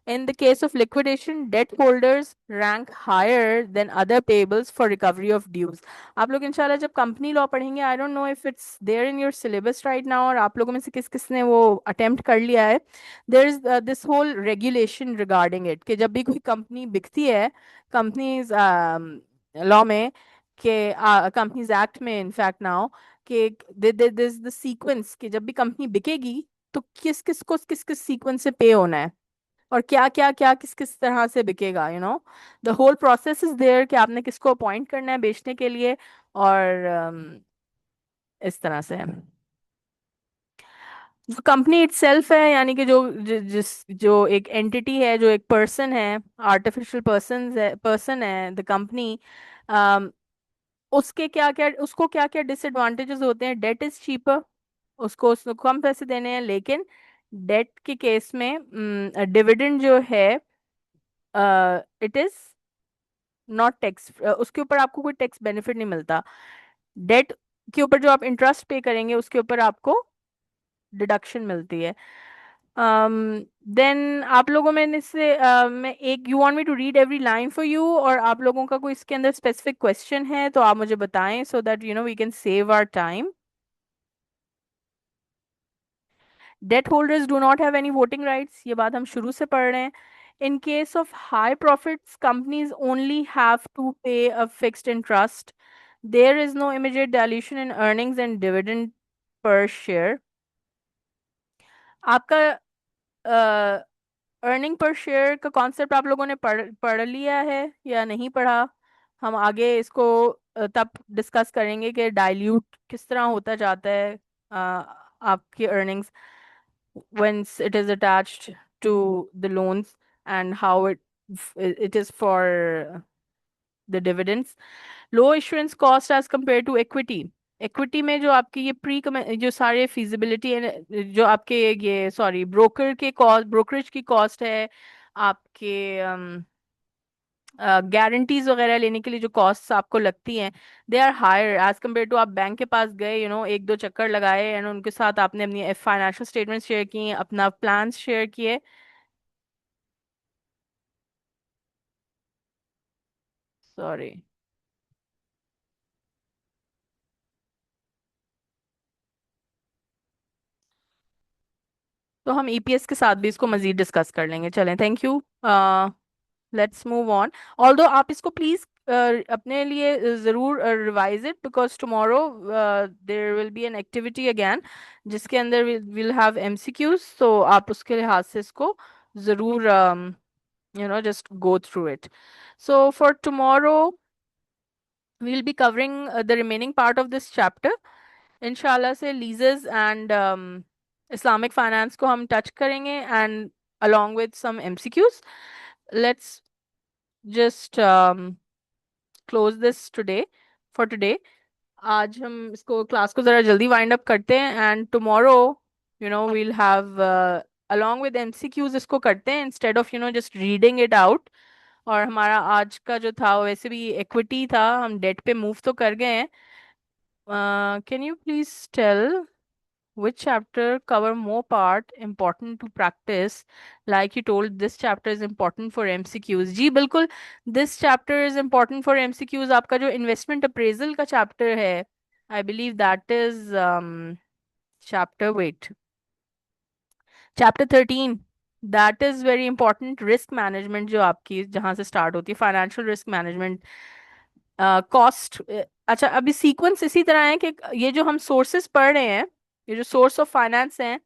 In the case of liquidation, debt holders rank higher than other payables for recovery of dues. आप लोग इंशाल्लाह जब company law पढ़ेंगे, I don't know if it's there in your syllabus right now, और आप लोगों में से किस किस ने वो अटेम्प्ट कर लिया है, there is this whole regulation regarding it, कि जब भी कोई कंपनी बिकती है, कंपनीज लॉ में, के कंपनीज एक्ट में इनफैक्ट नाउ, कि दिस द सीक्वेंस, कि जब भी कंपनी बिकेगी तो किस किस को किस किस सीक्वेंस से पे होना है, और क्या क्या क्या किस किस तरह से बिकेगा, the whole process is there, कि आपने किसको अपॉइंट करना है बेचने के लिए, और इस तरह से जो कंपनी इटसेल्फ है, यानी कि जो जो एक एंटिटी है, जो एक पर्सन है, आर्टिफिशियल पर्सन है द कंपनी, उसके क्या क्या उसको क्या क्या डिसएडवांटेजेस होते हैं। डेट इज चीपर, उसको कम पैसे देने हैं, लेकिन डेट के केस में डिविडेंड जो है, इट इज नॉट टैक्स, उसके ऊपर आपको कोई टैक्स बेनिफिट नहीं मिलता। डेट के ऊपर जो आप इंटरेस्ट पे करेंगे उसके ऊपर आपको डिडक्शन मिलती है। देन आप लोगों में इससे मैं एक, you want me to read every line for you, और आप लोगों का कोई इसके अंदर स्पेसिफिक क्वेश्चन है तो आप मुझे बताएं, so that we can save our time. Debt holders do not have any voting rights, ये बात हम शुरू से पढ़ रहे हैं। In case of high profits, companies only have to pay a fixed interest. There is no immediate dilution in earnings and dividend per share. आपका earning per share का कॉन्सेप्ट आप लोगों ने पढ़ पढ़ लिया है या नहीं पढ़ा? हम आगे इसको तब डिस्कस करेंगे कि डाइल्यूट किस तरह होता जाता है आपकी earnings once it is attached to the loans, and how it is for the dividends. Low issuance cost as compared to equity. Equity में जो आपकी ये जो सारे फिजिबिलिटी है, जो आपके ये सॉरी ब्रोकर के कॉस्ट, ब्रोकरेज की कॉस्ट है, आपके गारंटीज वगैरह लेने के लिए जो कॉस्ट आपको लगती हैं, they are higher as compare to आप बैंक के पास गए, एक दो चक्कर लगाए एंड उनके साथ आपने अपनी फाइनेंशियल स्टेटमेंट शेयर किए, अपना प्लान शेयर किए। सॉरी, तो हम ईपीएस के साथ भी इसको मजीद डिस्कस कर लेंगे। चलें, thank you. Let's move on. Although आप इसको प्लीज अपने लिए जरूर revise it, because tomorrow there will be an activity again, जिसके अंदर विल हैव एमसीक्यूज, तो आप उसके लिहाज से इसको जरूर just go through it. So for tomorrow, we'll be covering the remaining part of this chapter. इंशाल्लाह से लीजेस एंड इस्लामिक फाइनेंस को हम टच करेंगे, and along with some MCQs. Let's just close this today for today. आज हम इसको class को ज़रा जल्दी वाइंड अप करते हैं, and tomorrow we'll have along with MCQs इसको करते हैं, instead of just reading it out. और हमारा आज का जो था वैसे भी इक्विटी था, हम डेट पे मूव तो कर गए हैं। Can you please tell which chapter cover more part important to practice? Like you told, this chapter is important for MCQs. जी बिल्कुल, this chapter is important for MCQs. आपका जो investment appraisal का chapter है, I believe that is chapter, wait, chapter 13. That is very important. Risk management जो आपकी जहाँ से start होती है, financial risk management, कॉस्ट। अच्छा, अभी सीक्वेंस इसी तरह है कि ये जो हम सोर्सेस पढ़ रहे हैं, ये जो सोर्स ऑफ फाइनेंस हैं,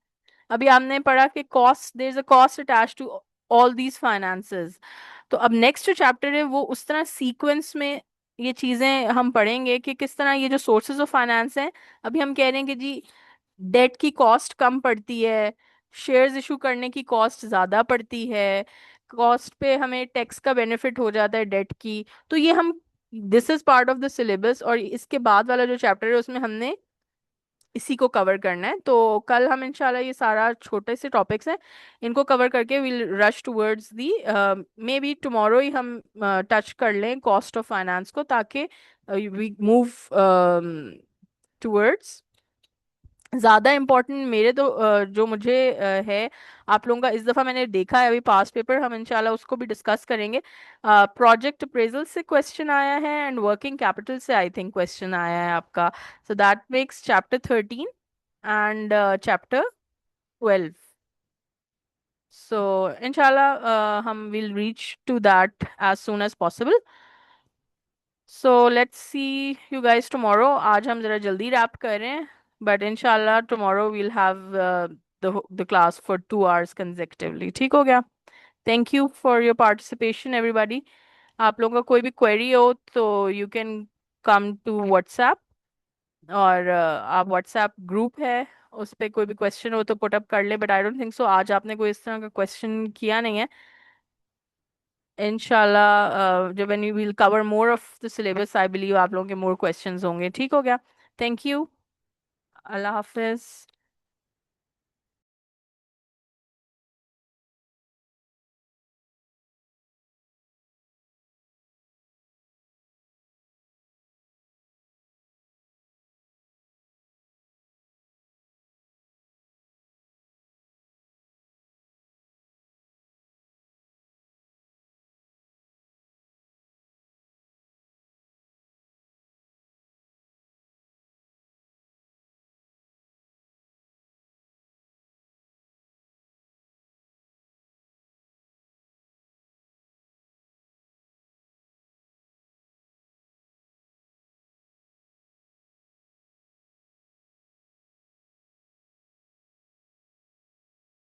अभी हमने पढ़ा कि cost, there is a cost attach to all these finances. तो अब नेक्स्ट जो चैप्टर है वो उस तरह सीक्वेंस में ये चीजें हम पढ़ेंगे कि किस तरह ये जो सोर्सेज ऑफ फाइनेंस हैं, अभी हम कह रहे हैं कि जी डेट की कॉस्ट कम पड़ती है, शेयर्स इशू करने की कॉस्ट ज़्यादा पड़ती है, कॉस्ट पे हमें टैक्स का बेनिफिट हो जाता है डेट की। तो ये हम, this is part of the syllabus, और इसके बाद वाला जो चैप्टर है उसमें हमने इसी को कवर करना है। तो कल हम इंशाल्लाह ये सारा छोटे से टॉपिक्स हैं, इनको कवर करके will rush towards the, may be tomorrow ही हम टच कर लें कॉस्ट ऑफ फाइनेंस को, ताकि वी मूव टूवर्ड्स। ज्यादा इम्पोर्टेंट मेरे तो जो मुझे है, आप लोगों का इस दफा मैंने देखा है अभी पास पेपर, हम इंशाल्लाह उसको भी डिस्कस करेंगे। प्रोजेक्ट अप्रेजल से क्वेश्चन आया है एंड वर्किंग कैपिटल से आई थिंक क्वेश्चन आया है आपका। So that makes chapter 13 and chapter 12। So इंशाल्लाह हम will reach to that as soon as possible. So let's see you guys tomorrow. आज हम जरा जल्दी रैप कर रहे हैं, बट इंशाल्लाह tomorrow we'll have the class for 2 hours consecutively. ठीक हो गया? Thank you for your participation everybody. आप लोगों का कोई भी क्वेरी हो तो you can come to WhatsApp, और आप व्हाट्सएप ग्रुप है, उस पे कोई भी क्वेश्चन हो तो पुट अप कर ले, but I don't think so आज आपने कोई इस तरह का क्वेश्चन किया नहीं है। इंशाल्लाह जब when we will cover more of the syllabus I believe आप लोगों के मोर क्वेश्चंस होंगे। ठीक हो गया? Thank you. अल्लाह हाफिज।